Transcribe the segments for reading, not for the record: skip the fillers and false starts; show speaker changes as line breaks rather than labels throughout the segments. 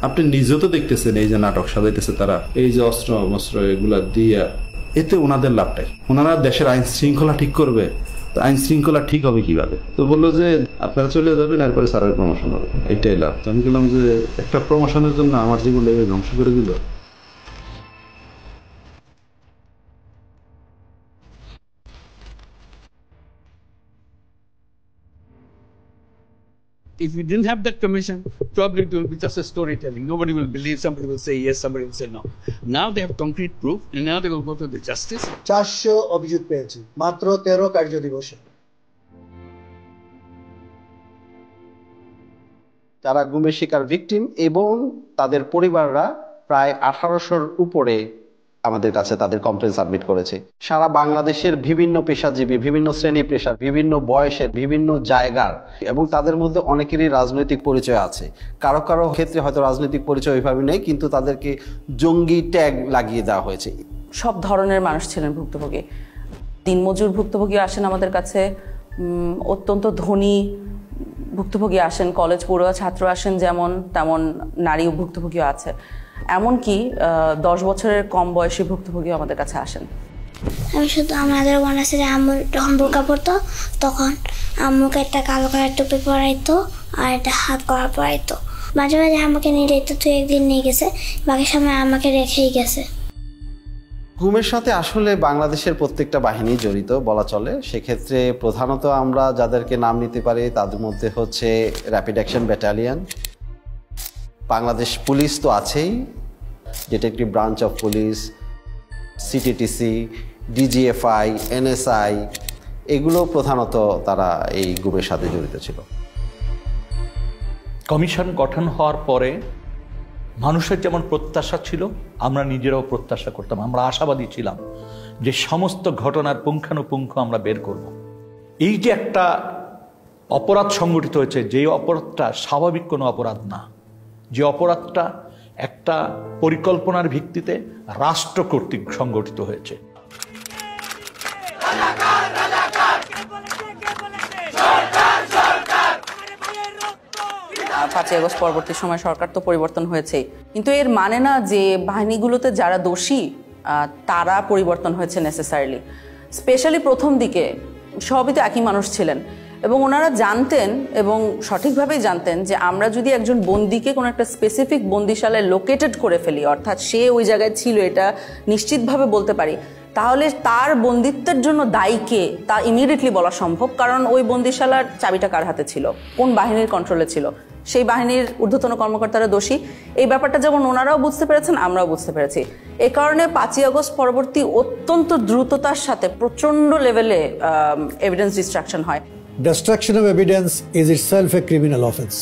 আপনি নিজেও তো দেখতেছেন এই যে নাটক সাজাইতেছে তারা, এই যে অস্ত্র মস্ত্র এগুলা দিয়া, এতে ওনাদের লাভটাই। ওনারা দেশের আইন শৃঙ্খলা ঠিক করবে, আইন শৃঙ্খলা ঠিক হবে কিভাবে? তো বললো যে আপনারা চলে যাবেন, এরপরে স্যারের প্রমোশন হবে, এইটাই লাভ। আমি বললাম যে একটা প্রমোশনের জন্য আমার জীবনটা ধ্বংস করে দিল।
If we didn't have that commission, probably it will be just a storytelling. Nobody will believe, somebody will say yes, somebody will say no. Now they have concrete proof, and now they will go to the justice.
400 অভিযোগ পেয়েছি মাত্র 13 কার্য দিবসে।
যারা গুমের শিকার victim এবং তাদের পরিবাররা প্রায় 1800-র উপরে আমাদের কাছে তাদের কমপ্লেন সাবমিট করেছে। সারা বাংলাদেশের বিভিন্ন পেশাজীবী, বিভিন্ন শ্রেণী পেশার, বিভিন্ন বয়সের, বিভিন্ন জায়গার, এবং তাদের মধ্যে অনেকেরই রাজনৈতিক পরিচয় আছে। কারো কারো ক্ষেত্রে হয়তো রাজনৈতিক পরিচয় ওইভাবে নেই, কিন্তু তাদেরকে জঙ্গি ট্যাগ লাগিয়ে দেওয়া হয়েছে।
সব ধরনের মানুষ ছিলেন ভুক্তভোগী। দিনমজুর ভুক্তভোগী আসেন আমাদের কাছে, অত্যন্ত ধনী ভুক্তভোগী আসেন, কলেজ পড়ুয়া ছাত্র আসেন, যেমন তেমন নারী ভুক্তভোগীও আছে। এমনকি 10 বছরের কম বয়সী ভুক্তভোগী আমাদের কাছে আসেন।
আমি শুধু আমাদের মনে আছে যে আম্মু যখন বোরকা পরতো তখন আম্মুকে একটা কালো কালার টুপি পরাইতো আর একটা হাত করা পরাইতো। মাঝে মাঝে আমাকে নিয়ে যেত, তুই একদিন নিয়ে গেছে, বাকি সময় আমাকে রেখেই গেছে।
গুমের সাথে আসলে বাংলাদেশের প্রত্যেকটা বাহিনী জড়িত বলা চলে। সেক্ষেত্রে প্রধানত আমরা যাদেরকে নাম নিতে পারি তাদের মধ্যে হচ্ছে rapid action battalion, Bangladesh police তো আছেই, detective branch of police, CTTC, DGFI, NSI, এগুলো প্রধানত তারা এই গুমের সাথে জড়িত ছিল।
কমিশন গঠন হওয়ার পরে মানুষের যেমন প্রত্যাশা ছিল, আমরা নিজেরাও প্রত্যাশা করতাম, আমরা আশাবাদী ছিলাম যে সমস্ত ঘটনার পুঙ্খানুপুঙ্খ আমরা বের করব। এই যে একটা অপরাধ সংগঠিত হয়েছে, যে অপরাধটা স্বাভাবিক কোনো অপরাধ না, যে অপরাধটা একটা পরিকল্পনার ভিত্তিতে রাষ্ট্র কর্তৃক সংগঠিত হয়েছে।
5ই আগস্ট পরবর্তী সময় সরকার তো পরিবর্তন হয়েছেই, কিন্তু এর মানে না যে বাহিনীগুলোতে যারা দোষী তারা পরিবর্তন হয়েছে নেসেসারিলি। স্পেশালি প্রথম দিকে সবই তো একই মানুষ ছিলেন, এবং ওনারা জানতেন এবং সঠিকভাবেই জানতেন যে আমরা যদি একজন বন্দীকে কোনো একটা স্পেসিফিক বন্দিশালায় লোকেটেড করে ফেলি, অর্থাৎ সে ওই জায়গায় ছিল এটা নিশ্চিতভাবে বলতে পারি, তাহলে তার বন্দিত্বের জন্য দায়ী কে তা ইমিডিয়েটলি বলা সম্ভব। কারণ ওই বন্দিশালার চাবিটা কার হাতে ছিল, কোন বাহিনীর কন্ট্রোলে ছিল, সেই বাহিনীর ঊর্ধ্বতন কর্মকর্তারা দোষী। এই ব্যাপারটা যেমন ওনারাও বুঝতে পেরেছেন, আমরাও বুঝতে পেরেছি। এ কারণে 5ই আগস্ট পরবর্তী অত্যন্ত দ্রুততার সাথে প্রচণ্ড লেভেলে এভিডেন্স ডিস্ট্রাকশন হয়।
Destruction of evidence is itself a criminal offense.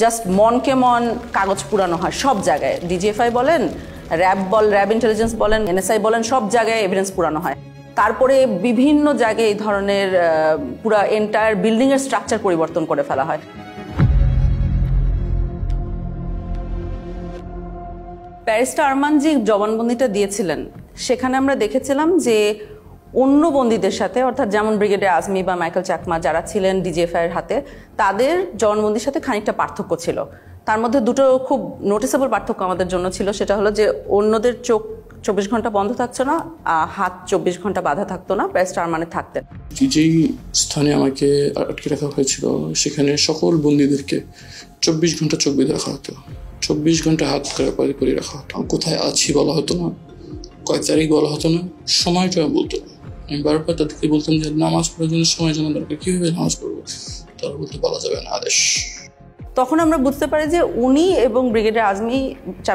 Just মনকে মন কাগজ পুরানো হয় সব জায়গায়। ডিজিএফআই বলেন, র্যাব ইন্টেলিজেন্স বলেন, এনএসআই বলেন, সব জায়গায় এভিডেন্স পুরানো হয়। তারপরে বিভিন্ন জায়গায় এই ধরনের পুরা এন্টায়ার বিল্ডিংয়ের স্ট্রাকচার পরিবর্তন করে ফেলা হয়। ব্যারিস্টার আরমান জি জবানবন্দিটা দিয়েছিলেন, সেখানে আমরা দেখেছিলাম যে অন্য বন্দীদের সাথে, অর্থাৎ যেমন ব্রিগেডিয়ার আজমি বা মাইকেল চাকমা যারা ছিলেন ডিজিএফআই এর হাতে, তাদের জবানবন্দির সাথে খানিকটা পার্থক্য ছিল। তার মধ্যে দুটো খুব নোটিসেবল পার্থক্য আমাদের জন্য ছিল। সেটা হলো যে অন্যদের চোখ 24 ঘন্টা বন্ধ থাকছে না, হাত 24 ঘন্টা বাঁধা থাকতো না, ব্যারিস্টার আরমানের থাকতেন।
যেই স্থানে আমাকে আটকে রাখা হয়েছিল সেখানে সকল বন্দীদেরকে 24 ঘন্টা চোখ বেঁধে রাখা হতো, 24 ঘন্টা হাত করে রাখা হতো। কোথায় আছি বলা হতো না, কয় তারিখ বলা হতো না, সময়টা বলতো না। আমি বারবার তাদেরকে বলতাম যে নামাজ পড়ার জন্য সময় জানা দরকার, কিভাবে নামাজ পড়বো, তারা বলতে বলা যাবে না, আদেশ।
তখন আমরা বুঝতে পারি যে উনি এবং ব্রিগেডিয়ার আজমি,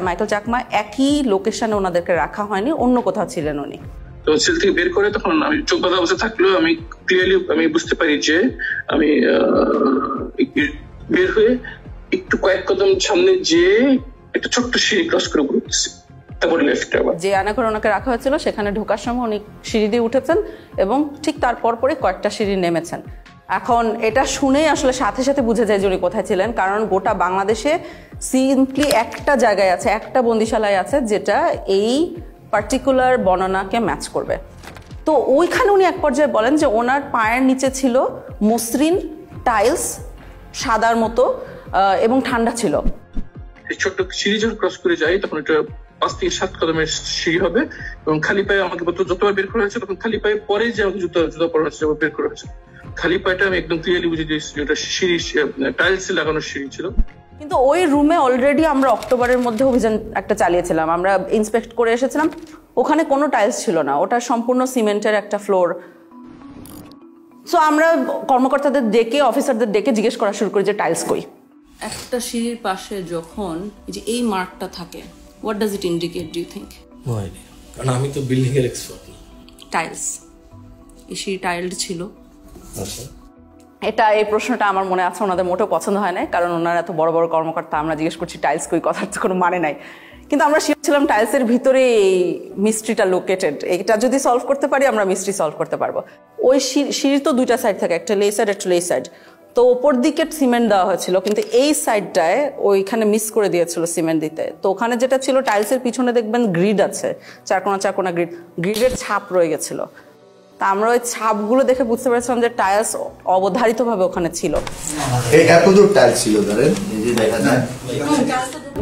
মাইকেল চাকমা একই লোকেশনে ওনাদেরকে রাখা হয়নি, অন্য কোথাও ছিলেন উনি।
তো সেল থেকে বের করে তখন আমি চোখ বাঁধা অবস্থা থাকলেও আমি ক্লিয়ারলি আমি বুঝতে পারি যে আমি বের হয়ে একটু কয়েক কদম সামনে যে একটা ছোট্ট সিঁড়ি ক্রস করে উঠতেছি।
যে আয়নাঘরে ওনাকে রাখা হয়েছিল সেখানে ঢোকার সময় উনি সিঁড়ি দিয়ে উঠেছেন এবং ঠিক তার পরপরই কয়েকটা সিঁড়ি নেমেছেন। এখন এটা শুনেই আসলে সাথে সাথে বুঝে যায় যে উনি কোথায় ছিলেন, কারণ গোটা বাংলাদেশে সিম্পলি একটা জায়গায় আছে, একটা বন্দিশালায় আছে যেটা এই পার্টিকুলার বর্ণনাকে ম্যাচ করবে। তো ওইখানে উনি এক পর্যায়ে বলেন যে ওনার পায়ের নিচে ছিল মসৃণ টাইলস, সাদার মতো, এবং ঠান্ডা ছিল।
ছোট্ট সিঁড়ি যখন ক্রস করে যাই তখন এটা 5 থেকে 7 কদমের সিঁড়ি হবে এবং খালি পায়ে আমাকে যতবার বের করা হয়েছে তখন খালি পায়ে পরে যে আমাকে জুতা পরা হচ্ছে বের করা হয়েছে। খালি পায়েটা আমি একদম ক্লিয়ারলি বুঝে দিয়েছি এটা সিঁড়ি টাইলস লাগানো সিঁড়ি ছিল।
কিন্তু ওই রুমে অলরেডি আমরা অক্টোবরের মধ্যে অভিযান একটা চালিয়েছিলাম, আমরা ইন্সপেক্ট করে এসেছিলাম, ওখানে কোনো টাইলস ছিল না, ওটা সম্পূর্ণ সিমেন্টের একটা ফ্লোর। সো আমরা কর্মকর্তাদের ডেকে অফিসারদের ডেকে জিজ্ঞেস করা শুরু করি যে টাইলস কই। একটা সিঁড়ির পাশে যখন যে এই মার্কটা থাকে, what does it indicate do you think?
কারণ আমি তো বিল্ডিং এর এক্সপার্ট না।
টাইলস, এই সিঁড়ি টাইলড ছিল।
আচ্ছা,
এই প্রশ্নটা আমার মনে আছে, ওনাদের মোটেও পছন্দ হয় না, কারণ ওনারা এত বড় বড় কর্মকর্তা, আমরা জিজ্ঞেস করছি টাইলস কই, কথার তো কোনো মানে নাই। কিন্তু আমরা শিখছিলাম টাইলসের ভিতরে এই মিস্ট্রিটা লোকেটেড, এটা যদি সলভ করতে পারি আমরা মিস্ট্রি সলভ করতে পারবো। ওই সিঁড়ির তো দুইটা সাইড থাকে, একটা লে সাইড একটা লে সাইড, তো ওপর দিকে সিমেন্ট দেওয়া হয়েছিল, কিন্তু এই সাইডটায় ওইখানে মিস করে দিয়েছিল সিমেন্ট দিতে। তো ওখানে যেটা ছিল টাইলসের পিছনে দেখবেন গ্রিড আছে, চারকোনা গ্রিডের ছাপ রয়ে গেছিল। তা আমরা ওই ছাপগুলো দেখে বুঝতে পেরেছিলাম যে টাইলস অবধারিতভাবে ওখানে ছিল।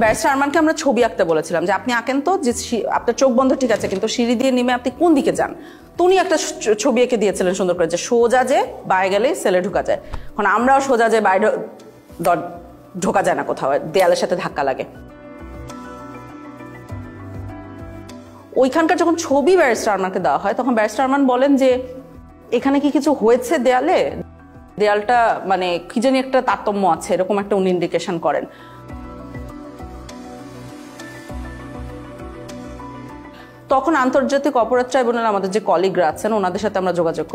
ব্যারিস্টার আরমানকে আমরা ছবি আঁকতে বলেছিলাম যে আপনি আঁকেন তো, যে আপনার চোখ বন্ধ ঠিক আছে, কিন্তু সিঁড়ি দিয়ে নেমে আপনি কোন দিকে যান। তো উনি একটা ছবি এঁকে দিয়েছিলেন সুন্দর করে, যে সোজা যে বাইরে গেলে সেলে ঢোকা যায়। এখন আমরাও সোজা যে বাইরে ঢোকা যায় না, কোথাও দেয়ালের সাথে ধাক্কা লাগে। ওইখানকার যখন ছবি ব্যারিস্টার আরমানকে দেওয়া হয় তখন ব্যারিস্টার আরমান বলেন যে এখানে কি কিছু হয়েছে দেয়ালে, দেয়ালটা মানে কি জানি একটা তারতম্য আছে, এরকম একটা উনি ইন্ডিকেশন করেন। তখন আন্তর্জাতিক অপরাধ ট্রাইব্যুনাল আমাদের যে কলিগরা আছেন ওনাদের সাথে আমরা যোগাযোগ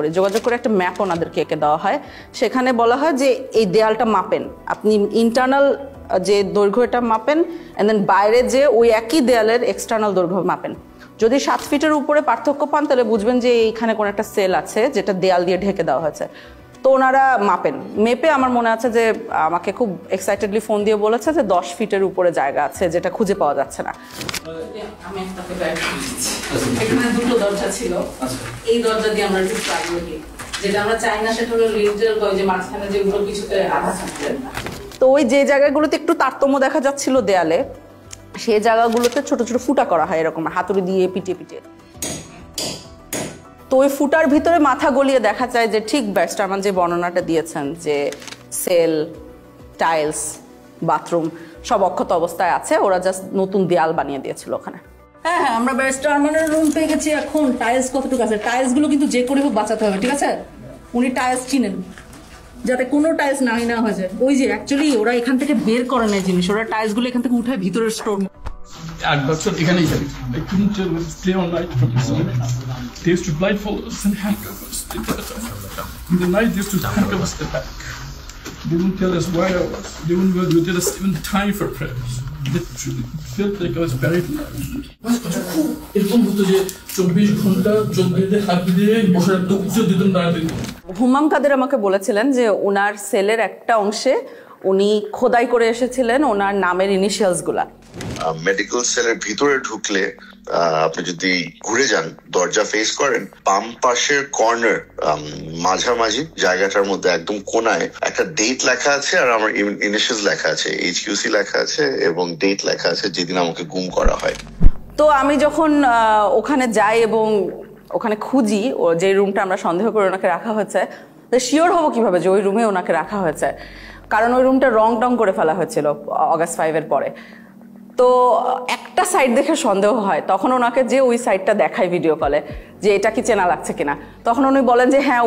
করে একটা ম্যাপ ওনাদেরকে এঁকে দেওয়া হয়। সেখানে বলা হয় যে এই দেয়ালটা মাপেন, আপনি ইন্টারনাল যে দৈর্ঘ্য এটা মাপেন, এন্ড দেন বাইরে যে ওই একই দেয়ালের এক্সটার্নাল দৈর্ঘ্য মাপেন। যদি 7 ফিটের উপরে পার্থক্য পান তাহলে বুঝবেন যে এইখানে কোনো একটা সেল আছে যেটা দেয়াল দিয়ে ঢেকে দেওয়া হয়েছে। তো ওনারা মাপেন, মেপে আমার মনে আছে যে আমাকে খুব এক্সাইটেডলি ফোন দিয়ে বলেছে যে 10 ফিটের উপরে জায়গা আছে যেটা খুঁজে পাওয়া যাচ্ছে না। আমি এখানে দুটো দরজা ছিল, এই দরজা দিয়ে আমরা ঢুকতে আগ্রহী, যেটা আমরা চাই না সেটা হলো লিন্টেল, যে মাঝখানে যেগুলো কিছুতে আধা থাকবে। তো ওই যে জায়গাগুলোতে একটু তারতম্য দেখা যাচ্ছিল দেয়ালে, সেই জায়গাগুলোতে ছোট ছোট ফুটা করা হয় এরকম হাতুড়ি দিয়ে পিটিয়ে। তো ওই ফুটার ভিতরে মাথা গলিয়ে দেখা যায় যে ঠিক ব্যারিস্টার আরমান যে বর্ণনাটা দিয়েছেন যে সেল, টাইলস, বাথরুম সব অক্ষত অবস্থায় আছে, ওরা জাস্ট নতুন দেয়াল বানিয়ে দিয়েছিল ওখানে। হ্যাঁ, আমরা ব্যারিস্টার আরমানের রুম পেয়ে গেছি। এখন টাইলস কতটুকু আছে, টাইলস গুলো কিন্তু যে করে হোক বাঁচাতে হবে, ঠিক আছে? উনি টাইলস চিনেন, যাতে কোনো টাইলস না হয়ে যায়। ওই যে অ্যাকচুয়ালি ওরা এখান থেকে বের করে নেয় জিনিস, ওরা টাইলস গুলো এখান থেকে উঠায় ভিতরের স্টোর।
8 বছর এখানেই থাকি। I couldn't stay all night for this. They used to blindfold us and handcuff us. In the night they used to handcuff us at the back. They wouldn't tell us where I was. They wouldn't tell us even time for prayers. Literally, it felt like I was buried alive. এরকম হতো যে 24 ঘন্টা চোখ বেঁধে হাত দিয়ে বসে রাখতো, কিছু দিতেন না।
হুমাম কাদের আমাকে বলেছিলেন যে ওনার সেলের একটা অংশে উনি খোদাই করে এসেছিলেন ওনার নামের ইনিশিয়ালস গুলা।
মেডিকেল সেলের ভিতরে ঢুকলে আপনি যদি ঘুরে যান, দরজা ফেস করেন, বাম পাশের কর্নার মাঝামাঝি জায়গাটার মধ্যে একদম কোনায় একটা ডেট লেখা আছে আর আমার ইনিশিয়ালস লেখা আছে, HQC লেখা আছে এবং ডেট লেখা আছে যেদিন আমাকে গুম করা হয়।
তো আমি যখন ওখানে যাই এবং ওখানে খুঁজি যে রুমটা আমরা সন্দেহ করে ওনাকে রাখা হয়েছে, শিওর হবো কিভাবে যে ওই রুমে ওনাকে রাখা হয়েছে, কারণ ওই রুমটা রং টং করে ফেলা হয়েছিল অগাস্ট 5 পরে। তো একটা সাইড দেখে সন্দেহ হয়, তখন ওনাকে যে ওই সাইডটা দেখায় ভিডিও কলে যে এটা কি চেনা লাগছে কিনা, তখন উনি বলেন যে হ্যাঁ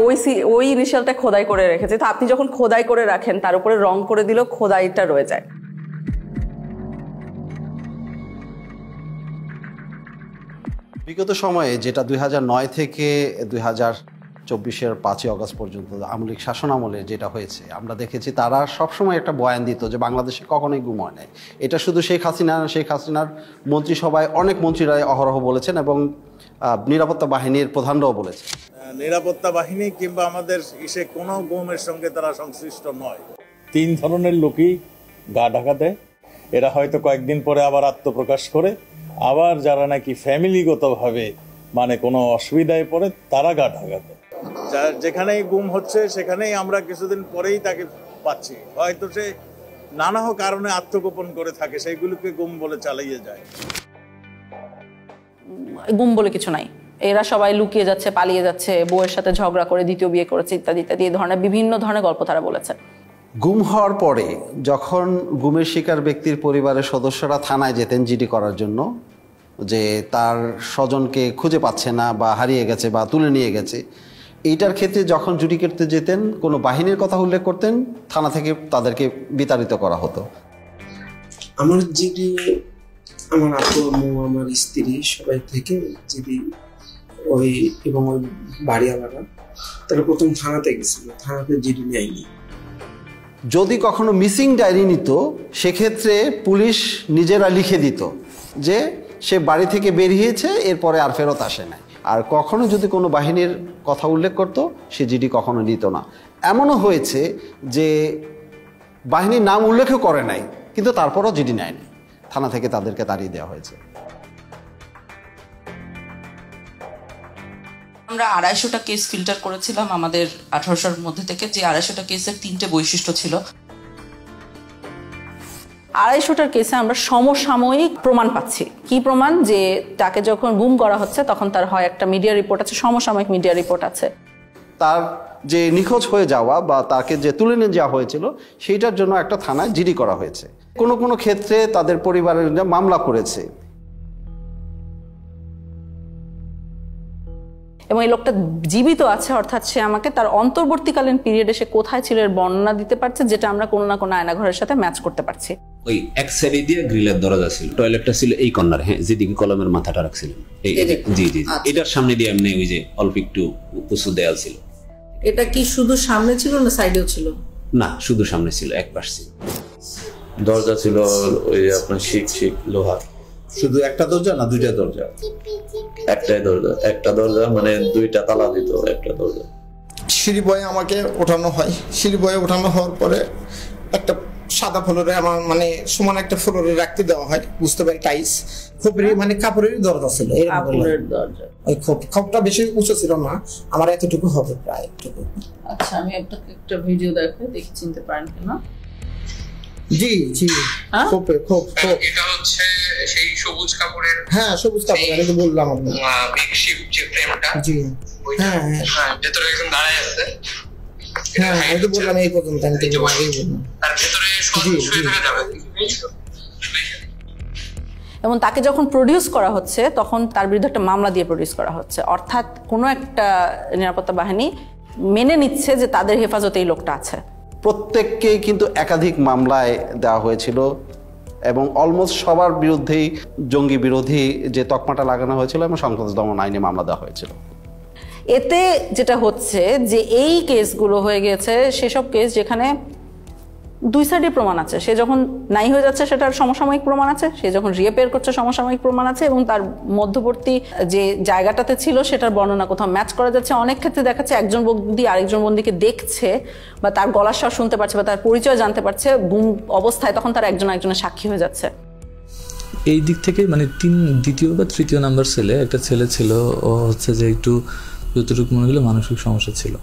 ওই ইনিশিয়ালটা খোদাই করে রেখেছে। তো আপনি যখন খোদাই করে রাখেন তার উপরে রং করে দিলেও খোদাইটা রয়ে যায়।
বিগত সময়ে যেটা 2009 থেকে 2024-এর 5ই অগস্ট পর্যন্ত আওয়ামী লীগ শাসনামলে যেটা হয়েছে, আমরা দেখেছি তারা সবসময় একটা বয়ান দিত যে বাংলাদেশে কখনোই গুম হয় নাই। এটা শুধু শেখ হাসিনার মন্ত্রিসভায় অনেক মন্ত্রীরাই অহরহ বলেছেন এবং নিরাপত্তা বাহিনীর প্রধানরাও বলেছেন।
নিরাপত্তা বাহিনী কিংবা আমাদের কোনো গুমের সঙ্গে তারা সংশ্লিষ্ট নয়।
3 ধরনের লোকই গা ঢাকা দেয়, এরা হয়তো কয়েকদিন পরে আবার আত্মপ্রকাশ করে, আবার যারা নাকি ফ্যামিলিগতভাবে মানে কোনো অসুবিধায় পড়ে তারা গা ঢাকা দেয়।
যেখানেই গুম হচ্ছে সেখানেই আমরা কিছুদিন পরেই তাকে পাচ্ছি, হয়তো সে নানা কারণে আত্মগোপন করে থাকে, সেইগুলোকে গুম বলে চালিয়ে যায়।
গুম বলে কিছু নাই, এরা সবাই লুকিয়ে যাচ্ছে, পালিয়ে যাচ্ছে, বউয়ের সাথে ঝগড়া করে দ্বিতীয় বিয়ে করেছে, ইত্যাদি ইত্যাদি, এই ধরনের বিভিন্ন ধরনের গল্প তারা বলেছে।
গুম হওয়ার পরে যখন গুমের শিকার ব্যক্তির পরিবারের সদস্যরা থানায় যেতেন জিডি করার জন্য, যে তার স্বজনকে খুঁজে পাচ্ছে না বা হারিয়ে গেছে বা তুলে নিয়ে গেছে, এইটার ক্ষেত্রে যখন জুডি করতে যেতেন কোনো বাহিনীর কথা উল্লেখ করতেন, থানা থেকে তাদেরকে বিতাড়িত করা হতো।
আমার জিডি, আমার আপু আম্মু, আমার স্ত্রী সবাই থেকে জিডি ওই এবং ওই বাড়িওয়ালারা তারা প্রথম থানাতে গেছিল, থানাতে জিডি নেয়নি।
যদি কখনো মিসিং ডায়েরি নিত, সেক্ষেত্রে পুলিশ নিজেরা লিখে দিত যে সে বাড়ি থেকে বেরিয়েছে, এরপরে আর ফেরত আসে নাই। আর কখনো যদি কোনো বাহিনীর কথা উল্লেখ করত, সে জিডি কখনো নিত না। এমনও হয়েছে যে বাহিনীর নাম উল্লেখও করে নাই, কিন্তু তারপরও জিডি নেয়নি, থানা থেকে তাদেরকে তাড়িয়ে দেওয়া হয়েছে।
আমরা 250টা কেস ফিল্টার করেছিলাম আমাদের 1800-র মধ্যে থেকে, যে 250টা কেসের 3টে বৈশিষ্ট্য ছিল। 250টার কেসে আমরা সমসাময়িক প্রমাণ পাচ্ছি। কি প্রমাণ? যে তাকে যখন গুম করা হচ্ছে তখন তার হয় একটা মিডিয়া রিপোর্ট আছে, সমসাময়িক মিডিয়া রিপোর্ট আছে।
তার যে নিখোঁজ হয়ে যাওয়া বা তাকে যে তুলে নিয়ে যাওয়া হয়েছিল, সেইটার জন্য একটা থানায় জিডি করা হয়েছে। কোনো কোনো ক্ষেত্রে তাদের পরিবারের মামলা করেছে।
এবং এই লোকটা জীবিত আছে, অর্থাৎ সে আমাকে তার অন্তর্বর্তীকালীন পিরিয়ডে সে কোথায় ছিল এর বর্ণনা দিতে পারছে, যেটা আমরা কোনো না কোনো আয়নাঘরের সাথে ম্যাচ করতে পারছি।
ওই এক সাইডে দিয়ে গ্রিলের দরজা ছিল, টয়লেটটা ছিল এই কর্নারে, হ্যাঁ, যেদিকে কলমের মাথাটা রাখছিলেন, জি জি, এটার সামনে দিয়ে এমনি ওই যে অল্প একটু উঁচু দেয়াল ছিল।
এটা কি শুধু সামনে ছিল না সাইডেও ছিল?
না, শুধু সামনে ছিল, এক পাশ ছিল।
দরজা ছিল ওই আপনার শিক লোহার।
শুধু একটা দরজা না দুইটা দরজা?
একটাই দরজা, একটা দরজা মানে দুইটা তালা দিত একটা দরজা।
সিঁড়ি বয়ে আমাকে ওঠানো হয়, সিঁড়ি বয়ে ওঠানো হওয়ার পরে একটা সাদা ফ্লোরে আমার মানে সমান একটা ফ্লোরে রাখতে দেওয়া হয়, বুঝতে পারি টাইস খোপের মানে কাপড়ের দরজা ছিল। ওই খোপটা বেশি উঁচু ছিল না, আমার এতটুকু হবে প্রায় এতটুকু।
আচ্ছা, আমি আপনাকে একটা ভিডিও দেখাই, দেখি চিনতে পারেন কিনা।
জি জি, খোপে খোপ খোপ।
এটা হচ্ছে সেই সবুজ কাপড়ের,
হ্যাঁ সবুজ কাপড়, আমি তো বললাম আপনাকে
মেকশিফট যে ফ্রেমটা।
জি হ্যাঁ
হ্যাঁ, ভেতরে একজন দাঁড়ায় আছে।
হ্যাঁ আমি তো বললাম এই পর্যন্ত, আমি তো আগেই বললাম।
আর ভেতরে শুয়ে থাকা যাবে।
এবং তাকে যখন প্রডিউস করা হচ্ছে তখন তার বিরুদ্ধে একটা মামলা দিয়ে প্রডিউস করা হচ্ছে, অর্থাৎ কোনো একটা নিরাপত্তা বাহিনী মেনে নিচ্ছে যে তাদের হেফাজতে এই লোকটা আছে।
প্রত্যেককেই কিন্তু একাধিক মামলায় দেওয়া হয়েছিল এবং অলমোস্ট সবার বিরুদ্ধেই জঙ্গি বিরোধী যে তকমাটা লাগানো হয়েছিল এবং সন্ত্রাস দমন আইনে মামলা দেওয়া হয়েছিল।
এতে যেটা হচ্ছে যে এই কেসগুলো হয়ে গেছে সেসব কেস যেখানে দুই সাইডে প্রমাণ আছে। সে যখন নাই হয়ে যাচ্ছে সেটার সমসাময়িক প্রমাণ আছে, সে যখন রিয়েপেয়ার করছে সমসাময়িক প্রমাণ আছে, এবং তার মধ্যবর্তী যে জায়গাটাতে ছিল সেটার বর্ণনা কোথাও ম্যাচ করা যাচ্ছে। অনেক ক্ষেত্রে দেখাচ্ছে একজন বন্দী আরেকজন বন্দীকে দেখছে বা তার গলার স্বর শুনতে পারছে বা তার পরিচয় জানতে পারছে গুম অবস্থায়, তখন তার একজন একজনের সাক্ষী হয়ে যাচ্ছে।
এই দিক থেকে মানে দ্বিতীয় বা তৃতীয় নাম্বার ছেলে একটা ছেলে ছিল, ও হচ্ছে যে একটু যতটুকু মনে হলো মানসিক সমস্যা ছিল,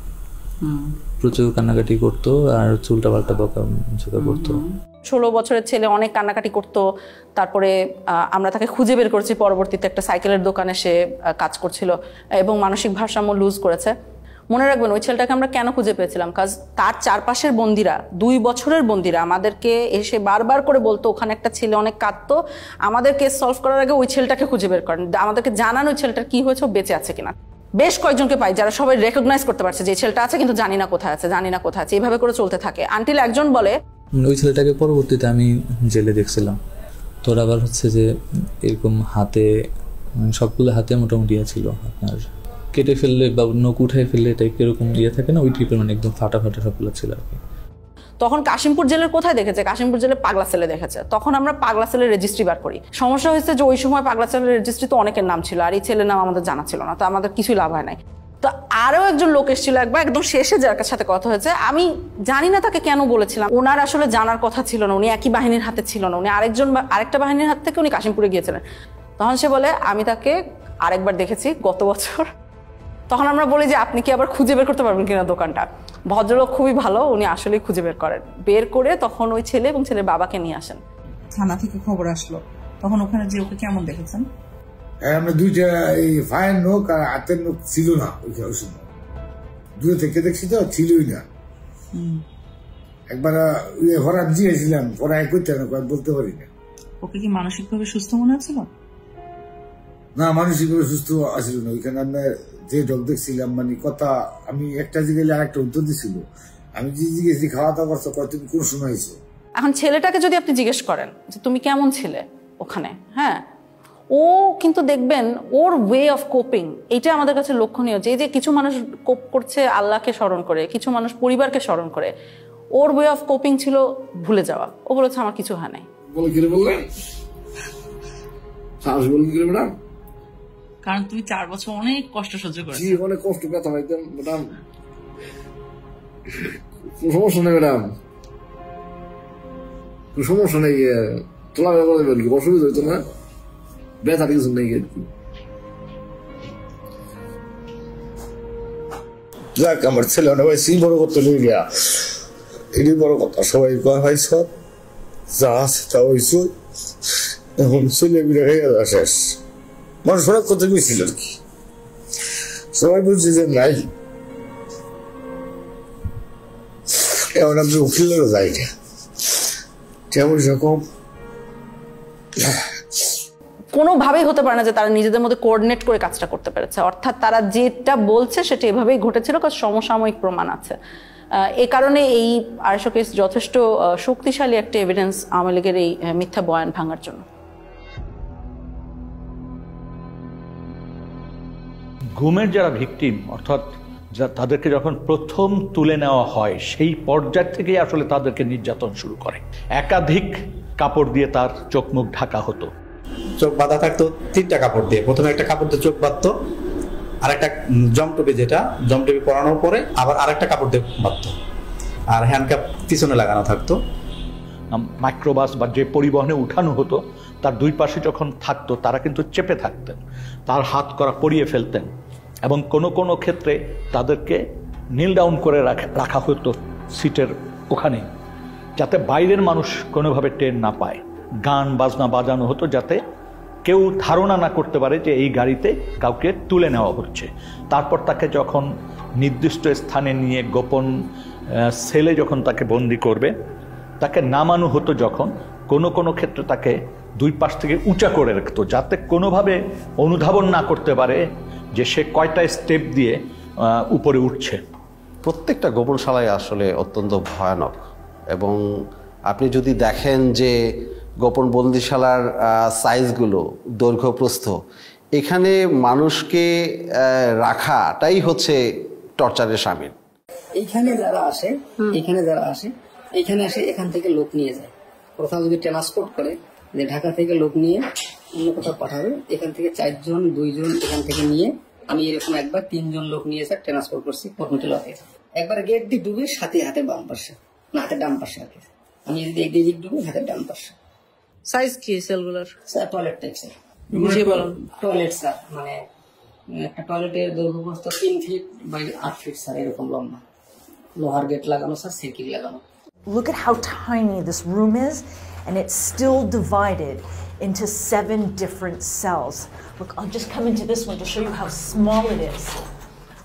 প্রচুর কান্নাকাটি করতো আর চুলটা পাল্টা বকাঝকা করতো।
16 বছরের ছেলে, অনেক কান্নাকাটি করতো। তারপরে আমরা তাকে খুঁজে বের করেছি, পরবর্তীতে একটা সাইকেলের দোকানে সে কাজ করছিল এবং মানসিক ভারসাম্য লুজ করেছে। মনে রাখবেন ওই ছেলেটাকে আমরা কেন খুঁজে পেয়েছিলাম, কাজ তার চারপাশের বন্দিরা, 2 বছরের বন্দিরা আমাদেরকে এসে বারবার করে বলতো ওখানে একটা ছেলে অনেক কাঁদতো, আমাদের কেস সলভ করার আগে ওই ছেলেটাকে খুঁজে বের করেন, আমাদেরকে জানান ওই ছেলেটার কি হয়েছে, বেঁচে আছে কিনা। বেশ কয়েকজনকে পাই যারা সবাই রেকগনাইজ করতে পারছে যে ছেলেটা আছে কিন্তু জানি না কোথায় আছে, জানি না কোথায় আছে, এইভাবে করে চলতে থাকে আনটিল একজন বলে।
ওই ছেলেটাকে পরবর্তীতে আমি জেলে দেখছিলাম, তোর আবার হচ্ছে যে এরকম হাতে সবগুলো হাতে মোটামুটি ছিল আপনার কেটে ফেললে বা নখ উঠাই ফেললে টাইপ এরকম ইয়ে থাকে না, ওই টাইপের মানে একদম ফাটা ফাটা সবগুলো ছিল আর কি।
তখন কাশিমপুর জেলের কোথায় দেখেছে, কাশিমপুর জেলে পাগলা সেলে দেখেছে, তখন আমরা পাগলা সেলের রেজিস্ট্রি বার করি। সমস্যা হয়েছে যে ওই সময় পাগলা সেলের রেজিস্ট্রি তো অনেকের নাম ছিল আর এই ছেলের নাম আমাদের জানা ছিল না, তো আমাদের কিছুই লাভ হয় নাই। তো আরও একজন লোক এসেছিল একবার একদম শেষে, যার সাথে কথা হয়েছে, আমি জানি না তাকে কেন বলেছিলাম, ওনার আসলে জানার কথা ছিল না, উনি একই বাহিনীর হাতে ছিল না, উনি আরেকটা বাহিনীর হাত থেকে উনি কাশিমপুরে গিয়েছিলেন। তখন সে বলে আমি তাকে আরেকবার দেখেছি গত বছর। তখন আমরা বলি যে আপনি কি আবার খুঁজে বের করতে পারবেন কিনা দোকানটা, ভদ্রলোক খুবই ভালো, উনি আসলে খুঁজে বের করে তখন ওই ছেলে এবং ছেলের বাবাকে নিয়ে আসেন।
থানা থেকে খবর আসলো, তখন ওখানে যে ওকে কেমন দেখেছেন?
আমরা দুইটা এই ফায়ের নোক আর হাতের নোক ছিল না ওই সময়, দূরে থেকে দেখছি তো ছিলই না। একবার ভরা দিয়েছিলাম, ভরা করতে না বলতে পারি না।
ওকে কি মানসিকভাবে সুস্থ মনে হচ্ছিল?
না, মানসিকভাবে সুস্থ আসছিল না। ওইখানে আমরা যে ডক দেখছিলাম, মানে কথা আমি একটা জিজ্ঞেস আর একটা উত্তর দিছিল। আমি যে জিজ্ঞেস খাওয়া দাওয়া করছো, তুমি কোন সময় হয়েছো?
এখন ছেলেটাকে যদি আপনি জিজ্ঞেস করেন যে তুমি কেমন ছিলে ওখানে, হ্যাঁ, ও কিন্তু দেখবেন ওর ওয়ে অফ কোপিং, এটা আমাদের কাছে লক্ষণীয়। যে কিছু মানুষ কোপ করছে আল্লাহকে স্মরণ করে, কিছু মানুষ পরিবারকে স্মরণ করে, ওর ওয়ে অফ কোপিং ছিল ভুলে যাওয়া। ও বলেছে আমার কিছু হয় নাই।
কারণ তুমি 4 বছর অনেক কষ্ট সহ্য করেছো।
অনেক কষ্ট, ব্যথা পাইতাম ম্যাডাম। সমস্যা নেই ম্যাডাম, সমস্যা নেই, তোলা অসুবিধা হইতো না, ব্যথা কিছু নেই আর কি। যাক, আমার ছেলে অনেক ভাই বড় করতে নিয়ে গিয়া, এটি বড় কথা। সবাই কয় ভাই সব যা আছে তা হইছ, এখন ছেলে মিলে হয়ে যাওয়া শেষ। মানুষ অনেক কথা গেছিল আর কি, সবাই বুঝছে যে নাই। এখন আমি উকিলেরও যাই না, কেমন সেরকম
কোনোভাবেই হতে পারে না যে তারা নিজেদের মধ্যে কোঅর্ডিনেট করে কাজটা করতে পেরেছে। অর্থাৎ তারা যেটা বলছে সেটা এভাবেই ঘটেছিল, কারণ সমসাময়িক প্রমাণ আছে। এই কারণে এই 250 কেস যথেষ্ট শক্তিশালী একটা এভিডেন্স আওয়ামী লীগের এই মিথ্যা বয়ান ভাঙার জন্য।
গুমের যারা ভিকটিম, অর্থাৎ তাদেরকে যখন প্রথম তুলে নেওয়া হয় সেই পর্যায় থেকেই আসলে তাদেরকে নির্যাতন শুরু করে। একাধিক কাপড় দিয়ে তার চোখ মুখ ঢাকা হতো।
চোখ বাঁধা থাকতো 3টা কাপড় দিয়ে। প্রথমে একটা কাপড় দিয়ে চোখ বাঁধতো, আর একটা জমটুপি, যেটা জমটুপি পরানোর পরে আবার আরেকটা কাপড় দিয়ে বাঁধতো, আর হ্যান্ডকাপ পিছনে লাগানো থাকতো।
মাইক্রোবাস বা যে পরিবহনে উঠানো হতো তার 2 পাশে যখন থাকতো তারা কিন্তু চেপে থাকতেন, তার হাত করা পরিয়ে ফেলতেন, এবং কোনো কোনো ক্ষেত্রে তাদেরকে নীল ডাউন করে রাখা হতো সিটের ওখানে, যাতে বাইরের মানুষ কোনোভাবে টের না পায়। গান বাজনা বাজানো হতো যাতে কেউ ধারণা না করতে পারে যে এই গাড়িতে কাউকে তুলে নেওয়া হচ্ছে। তারপর তাকে যখন নির্দিষ্ট স্থানে নিয়ে গোপন সেলে যখন তাকে বন্দি করবে, তাকে নামানো হতো যখন কোনো কোনো ক্ষেত্রে তাকে 2 পাশ থেকে উঁচা করে রাখতো, যাতে কোনোভাবে অনুধাবন না করতে পারে যে সে কয়টা স্টেপ দিয়ে উপরে উঠছে।
প্রত্যেকটা গোপনশালায় আসলে অত্যন্ত ভয়ানক, এবং আপনি যদি দেখেন যে গোপন বন্দিশালার সাইজগুলো, দৈর্ঘ্য প্রস্থ, এখানে মানুষকে রাখাটাই হচ্ছে টর্চারের শামিল।
এইখানে যারা আসে এখানে আসে এখান থেকে লোক নিয়ে যায়। প্রথম যদি ট্রান্সপোর্ট করে যে ঢাকা থেকে লোক নিয়ে অন্য কোথাও পাঠাবে, এখান থেকে 4 জন 2 জন এখান থেকে নিয়ে, আমি এরকম একবার 3 জন লোক নিয়ে এসে ট্রান্সপোর্ট করছি কর্মচারী। একবার গেট দিয়ে ডুবে, সাথে হাতে বাম পাশে, না হাতে ডান পাশে হাতে, আমি যদি একদিক ডুবে হাতে ডান পাশে।
সাইজ কি সেলগুলোর?
টয়লেট টাইপ স্যার,
বুঝিয়ে বলুন।
টয়লেট স্যার, মানে একটা টয়লেটের দৈর্ঘ্য প্রস্থ 3 ফিট বাই 8 ফিট স্যার, এরকম লম্বা, লোহার গেট লাগানো স্যার, সিকিং লাগানো।
Look at how tiny this room is, and it's still divided into 7 different cells. Look, I'll just come into this one to show you how small it is.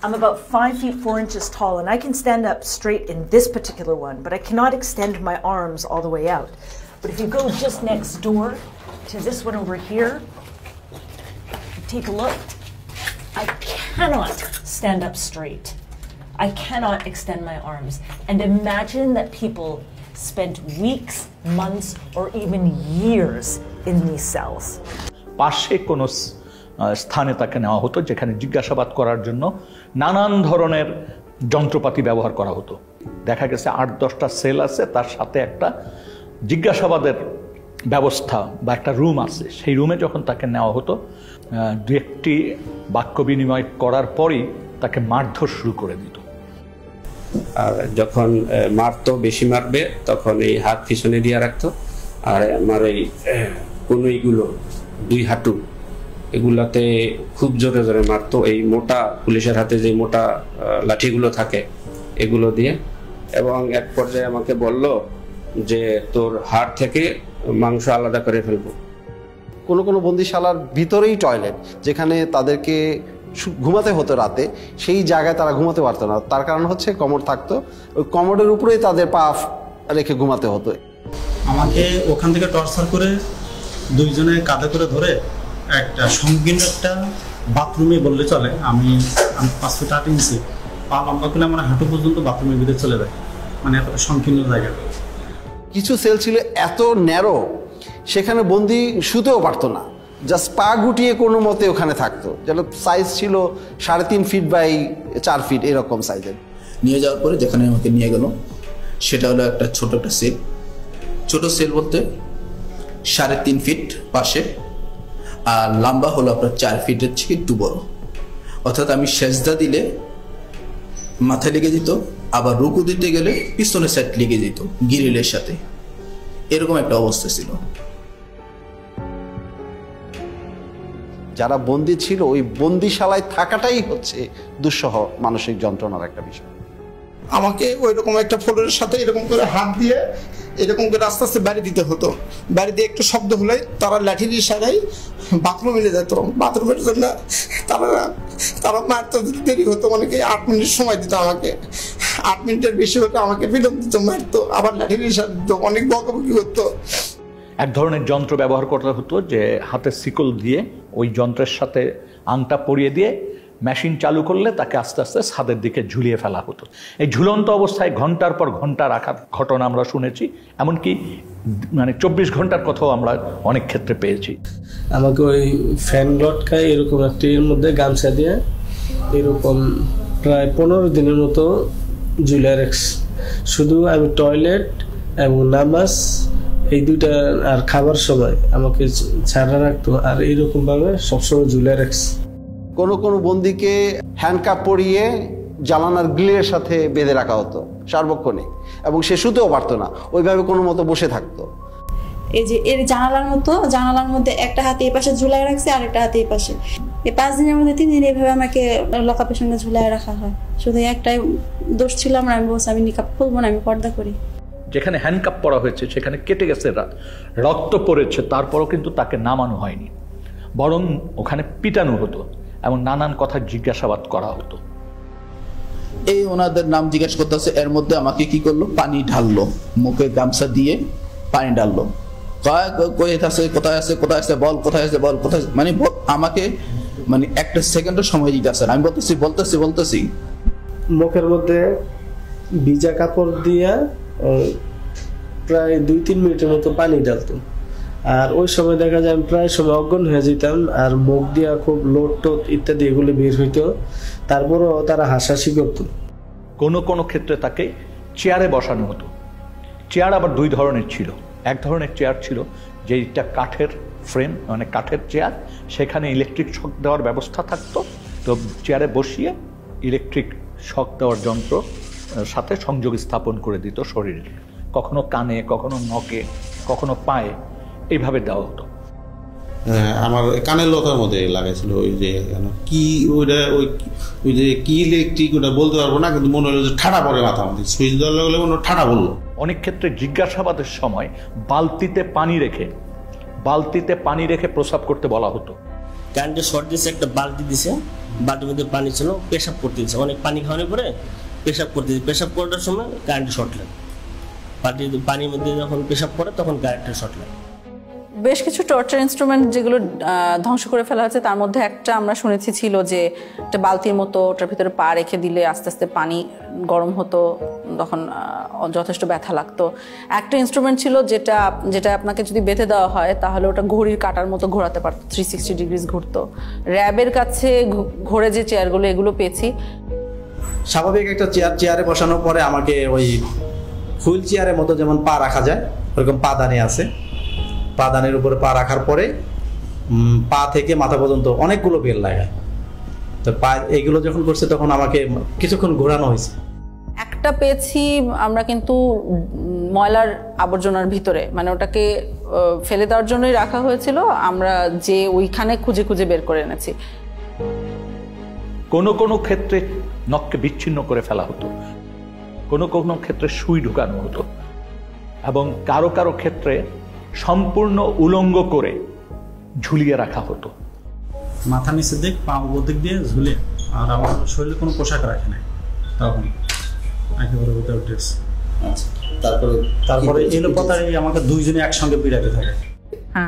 I'm about 5 feet 4 inches tall, and I can stand up straight in this particular one, but I cannot extend my arms all the way out. But if you go just next door to this one over here, take a look. I cannot stand up straight. I cannot extend my arms. And imagine that people spent weeks, months, or even years in these cells.
পাশে কোনো স্থানে তাকে নেওয়া হতো যেখানে জিজ্ঞাসাবাদ করার জন্য নানান ধরনের যন্ত্রপাতি ব্যবহার করা হতো। দেখা গেছে 8-10টা সেল আছে, তার সাথে একটা জিজ্ঞাসাবাদের ব্যবস্থা বা একটা রুম আছে। সেই রুমে যখন তাকে নেওয়া হতো, 2-1টি বাক্য বিনিময় করার পরই তাকে মারধর শুরু করে দিত।
আর যখন মারতো, বেশি মারবে, তখন এই হাত পিছনে দিয়ে রাখতো, আর আমার এই কনুইগুলো 2 হাঁটু এগুলাতে খুব জোরে জোরে মারতো। এই মোটা পুলিশের হাতে যে মোটা লাঠিগুলো থাকে এগুলো দিয়ে, এবং এক পর্যায়ে আমাকে বলল যে তোর হাড় থেকে মাংস আলাদা করে ফেলবো।
কোনো কোনো বন্দিশালার ভিতরেই টয়লেট, যেখানে তাদেরকে ঘুমাতে হতো রাতে, সেই জায়গায় তারা ঘুমাতে পারতো না। তার কারণ হচ্ছে কমোড থাকতো, ওই কমোডের উপরেই তাদের পা রেখে ঘুমাতে হতো।
আমাকে ওখান থেকে টর্চার করে দুইজনে কাঁধে করে ধরে একটা সংকীর্ণ একটা বাথরুমে বললে চলে, আমি 5 ফিট 8 ইঞ্চি পা লম্বা করলে আমার হাঁটু পর্যন্ত বাথরুমের ভিতরে চলে যায়, মানে এত সংকীর্ণ জায়গা।
কিছু সেল ছিল এত ন্যারো, সেখানে বন্দি শুতেও পারতো না, জাস্ট পা গুটিয়ে কোনো মতে ওখানে থাকতো। যেন সাইজ ছিল 3.5 ফিট বাই 4 ফিট এরকম সাইজের।
নিয়ে যাওয়ার পরে যেখানে আমাকে নিয়ে গেল সেটা হলো একটা ছোট একটা সেল। ছোট সেল বলতে 3.5 ফিট পাশে, আর লম্বা হলো আপনার 4 ফিটের থেকে একটু বড়। অর্থাৎ আমি সেজদা দিলে মাথায় লেগে যেত, আবার রুকু দিতে গেলে পিছনের সাইড লেগে যেত গ্রিলের সাথে, এরকম একটা অবস্থা ছিল।
যারা বন্দি ছিল ওই বন্দিশালায় থাকাটাই হচ্ছে দুঃসহ মানসিক যন্ত্রণার একটা বিষয়।
আমাকে ওই রকম একটা ফ্লোরের সাথে এরকম করে হাত দিয়ে এরকম করে আস্তে আস্তে বাড়ি দিতে হতো। বাড়ি দিয়ে একটু শব্দ হলে তারা লাঠির ইশারায় বাথরুমে নিয়ে যেত। বাথরুমের জন্য তারা মারতে দেরি হতো, অনেকে 8 মিনিট সময় দিত আমাকে। 8 মিনিটের বেশি হতো আমাকে বিলম্ব দিত, মারতো, আবার লাঠির ইশারা দিত, অনেক বকাবকি করতো।
এক ধরনের যন্ত্র ব্যবহার করতে হতো, যে হাতে শিকল দিয়ে ওই যন্ত্রের সাথে আংটা পরিয়ে দিয়ে মেশিন চালু করলে তাকে আস্তে আস্তে ছাদের দিকে ঝুলিয়ে ফেলা হতো। এই ঝুলন্ত অবস্থায় ঘন্টার পর ঘন্টা রাখার ঘটনা আমরা শুনেছি, এমনকি মানে 24 ঘন্টার কথাও আমরা অনেক ক্ষেত্রে পেয়েছি।
আমাকে ওই ফ্যান লটকায় এরকম একটি এর মধ্যে গামছা দিয়ে এরকম প্রায় 15 দিনের মতো ঝুলিয়ে রাখছে। শুধু আমি টয়লেট এবং নামাজ এই দুইটা আর খাবার সময় আমাকে ছাড়া রাখতো, আর এইরকম ভাবে সবসময় ঝুলিয়ে রাখছে।
কোনো কোনো বন্দিকে হ্যান্ডকাপ পরিয়ে জানালার গ্রিলের সাথে বেঁধে রাখা হতো সার্বক্ষণিক, এবং সে শুতেও পারতো না, ওইভাবে কোনো মতো বসে থাকতো।
এই যে এর জানালার মধ্যে একটা হাতে এই পাশে ঝুলাই রাখছে, আর একটা হাতে এই পাশে। এই 5 দিনের মধ্যে 3 দিন এইভাবে আমাকে লকআপের সঙ্গে ঝুলাই রাখা হয়। শুধু একটাই দোষ ছিল আমার, আমি বলছি আমি নিকাব খুলবো না, আমি পর্দা করি।
যেখানে হ্যান্ডকাপ পরা হয়েছে সেখানে কেটে গেছে, রক্ত পড়েছে, তারপরও কিন্তু তাকে নামানো হয়নি, বরং ওখানে পিটানো হতো এবং নানান কথা জিজ্ঞাসাবাদ করা হতো।
এই ওনাদের নাম জিজ্ঞাসা করতে আছে, এর মধ্যে আমাকে কি করলো, পানি ঢাললো, মুখে গামছা দিয়ে পানি ঢাললো। কোথায় আছে বল, কোথায় আছে বল, কোথায়, মানে আমাকে মানে একটা সেকেন্ডের সময় দিতে আছে। আমি বলতেছি
মুখের মধ্যে ভিজা কাপড় দিয়া প্রায় 2-3 মিনিটের মতো পানি ঢালতো, আর ওই সময় দেখা যায় আমি প্রায় সময় অজ্ঞান হয়ে যেতাম, আর মুখ দিয়া খুব লোট টোট ইত্যাদি এগুলো বের হইতো। তারপরও তারা হাসাহাসি করতো।
কোনো কোনো ক্ষেত্রে তাকে চেয়ারে বসানো হতো। চেয়ার আবার 2 ধরনের ছিল। এক ধরনের চেয়ার ছিল যেটা কাঠের ফ্রেম, মানে কাঠের চেয়ার, সেখানে ইলেকট্রিক শক দেওয়ার ব্যবস্থা থাকতো। তো চেয়ারে বসিয়ে ইলেকট্রিক শক দেওয়ার যন্ত্র সাথে সংযোগ স্থাপন করে দিত শরীরে, কখনো কানে, কখনো নখে, কখনো পায়ে, এইভাবে দেওয়া হতো।
আমার কানের লতার মধ্যে লাগাইছিল ওই যে কি ওইটা ওই যে কি ইলেকট্রিক ওটা বলতে পারবো না, কিন্তু মনে হলো যে ঠাডা পড়ে মাথা আমাদের সুইচ দেওয়ার লাগলে মনে ঠাডা বললো।
অনেক ক্ষেত্রে জিজ্ঞাসাবাদের সময় বালতিতে পানি রেখে প্রস্রাব করতে বলা হতো।
কারেন্টে শর্ট দিয়েছে, একটা বালতি দিছে, বালতির মধ্যে পানি ছিল, পেশাব করতে দিচ্ছে, অনেক পানি খাওয়ানোর পরে পেশাব করতে দিচ্ছে। পেশাব করার সময় কারেন্টে শর্ট লাগে, পানির মধ্যে যখন পেশাব করে তখন কারেন্টে শর্ট লাগে।
বেশ কিছু টর্চার ইনস্ট্রুমেন্ট যেগুলো ধ্বংস করে ফেলা হয়েছে, তার মধ্যে একটা আমরা শুনেছি ছিল যে একটা বালতির মতো, ওটার ভিতরে পা রেখে দিলে আস্তে আস্তে পানি গরম হতো, তখন যথেষ্ট ব্যথা লাগতো। একটা ইনস্ট্রুমেন্ট ছিল যেটা আপনাকে যদি বেঁধে দেওয়া হয় তাহলে ওটা ঘড়ির কাটার মতো ঘোরাতে পারতো, 360 ডিগ্রিজ ঘুরতো। র্যাবের কাছে ঘোরে যে চেয়ারগুলো, এগুলো পেয়েছি।
স্বাভাবিক একটা চেয়ারে বসানোর পরে আমাকে ওই হুইল চেয়ারের মতো যেমন পা রাখা যায় ওরকম পাদানি আছে, পাদানের উপরে পা রাখার পরে পা থেকে মাথা পর্যন্ত অনেকগুলো বেল লাগায়। তো পা এইগুলো যখন করছে তখন আমাকে কিছুক্ষণ ঘোরানো হয়েছে।
একটা পেয়েছি আমরা কিন্তু ময়লার আবর্জনার ভিতরে, মানে ওটাকে ফেলে দেওয়ার জন্যই রাখা হয়েছিল, আমরা যে ওইখানে খুঁজে খুঁজে বের করে এনেছি।
কোনো কোনো ক্ষেত্রে নখকে বিচ্ছিন্ন করে ফেলা হতো। কোনো কোনো ক্ষেত্রে সুই ঢুকানো হতো, এবং কারো কারো ক্ষেত্রে সম্পূর্ণ উলঙ্গ করে ঝুলিয়ে রাখা হতো।
মাথা নিচের দিক পা উপর দিক দিয়ে ঝুলে, আর আমার শরীরে কোনো পোশাক রাখে নাই তখন, একেবারে উইদাউট ড্রেস। তারপরে এলো পতারে আমাকে দুইজনে একসঙ্গে পিড়াতে থাকে।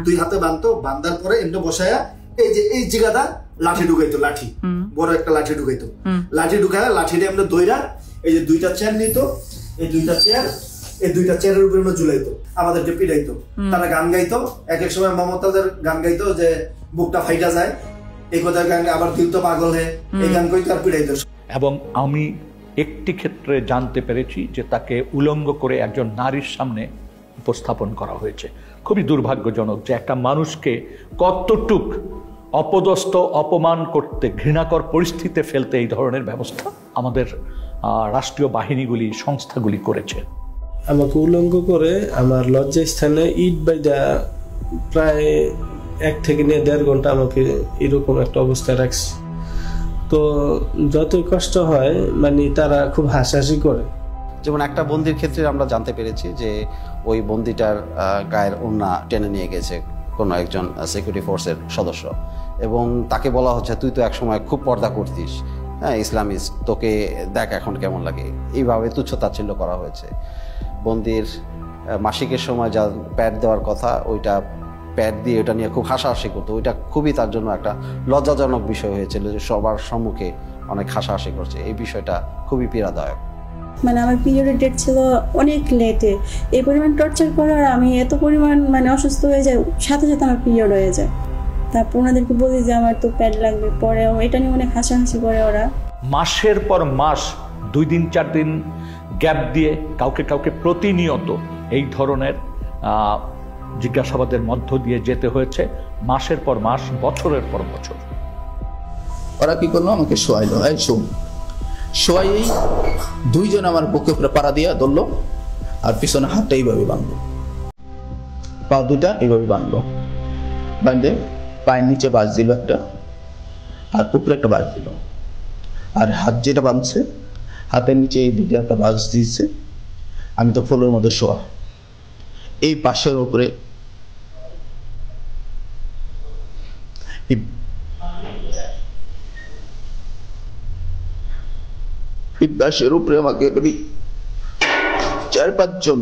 দুই হাতে বাঁধতো, বাঁধার পরে এমনি বসায়া এই যে এই জায়গাটা লাঠি ঢুকাইতো, লাঠি বড় একটা লাঠি ঢুকাইতো, লাঠি ঢুকায় লাঠিটা এমনি দইরা এই যে দুইটা চেয়ার নিত, এই দুইটা চেয়ারের উপরে ঝুলাইতো, আমাদেরকে পিড়াইতো। তারা গান গাইতো, এক এক সময় মমতাজের গান গাইতো যে বুকটা ফাইটা যায়, এই কথার গান, আবার দিল তো পাগল হে, এই গান কইতো আর পিড়াইতো।
এবং আমি একটি ক্ষেত্রে জানতে পেরেছি যে তাকে উলঙ্গ করে একজন নারীর সামনে উপস্থাপন করা হয়েছে। খুবই দুর্ভাগ্যজনক যে একটা মানুষকে কতটুক অপদস্থ, অপমান করতে, ঘৃণাকর পরিস্থিতিতে ফেলতে এই ধরনের ব্যবস্থা আমাদের রাষ্ট্রীয় বাহিনীগুলি, সংস্থাগুলি করেছে।
আমাকে উলঙ্গ করে আমার লজ্জা স্থানে ইট বাইদা প্রায় 1 থেকে 1.5 ঘন্টা আমাকে এরকম একটা অবস্থায় রাখছে। তো যতই কষ্ট হয় মানে তারা খুব হাসাহাসি করে।
যেমন একটা বন্দির ক্ষেত্রে আমরা জানতে পেরেছি যে ওই বন্দিটার গায়ের ওড়না টেনে নিয়ে গেছে কোনো একজন সিকিউরিটি ফোর্সের সদস্য, এবং তাকে বলা হচ্ছে তুই তো একসময় খুব পর্দা করতিস, হ্যাঁ ইসলামিস্ট, তোকে দেখ এখন কেমন লাগে। এইভাবে তুচ্ছ-তাচ্ছিল্য করা হয়েছে। বন্দির মাসিকের সময় যা প্যাড দেওয়ার কথা, ওইটা প্যাড দিয়ে ওটা নিয়ে খুব হাসাহাসি করতো। ওইটা খুবই তার জন্য একটা লজ্জাজনক বিষয় হয়েছিল যে সবার সম্মুখে অনেক হাসাহাসি করছে। এই বিষয়টা খুবই পীড়াদায়ক।
মানে আমার পিরিয়ডের ডেট ছিল অনেক লেটে, এই পরিমাণ টর্চার করার আমি এত পরিমাণ মানে অসুস্থ হয়ে যায়, সাথে সাথে আমার পিরিয়ড হয়ে যায়। তারপর ওনাদেরকে বলি যে আমার তো প্যাড লাগবে, পরে এটা নিয়ে অনেক হাসাহাসি করে ওরা।
মাসের পর মাস 2 দিন 4 দিন গ্যাপ দিয়ে কাউকে কাউকে প্রতিনিয়ত এই ধরনের জিজ্ঞাসাবাদের মধ্য দিয়ে যেতে হয়েছে, মাসের পর মাস, বছরের পর বছর।
ওরা কি করলো, আমাকে শোয়াইলো, এই শোন, শোয়াই 2 জন আমার বুকে উপরে পাড়া দিয়া ধরলো, আর পিছনে হাতটা এইভাবে বাঁধলো, পা 2টা এইভাবে বাঁধলো, বাঁধে পায়ের নিচে বাঁশ দিল একটা, আর উপরে একটা বাঁশ দিল, আর হাত যেটা বাঁধছে হাতের নিচে এই 2টা একটা বাঁশ দিয়েছে। আমি তো ফ্লোরের মধ্যে শোয়া, এই পাশের উপরে বাঁশের উপরে আমাকে 4-5 জন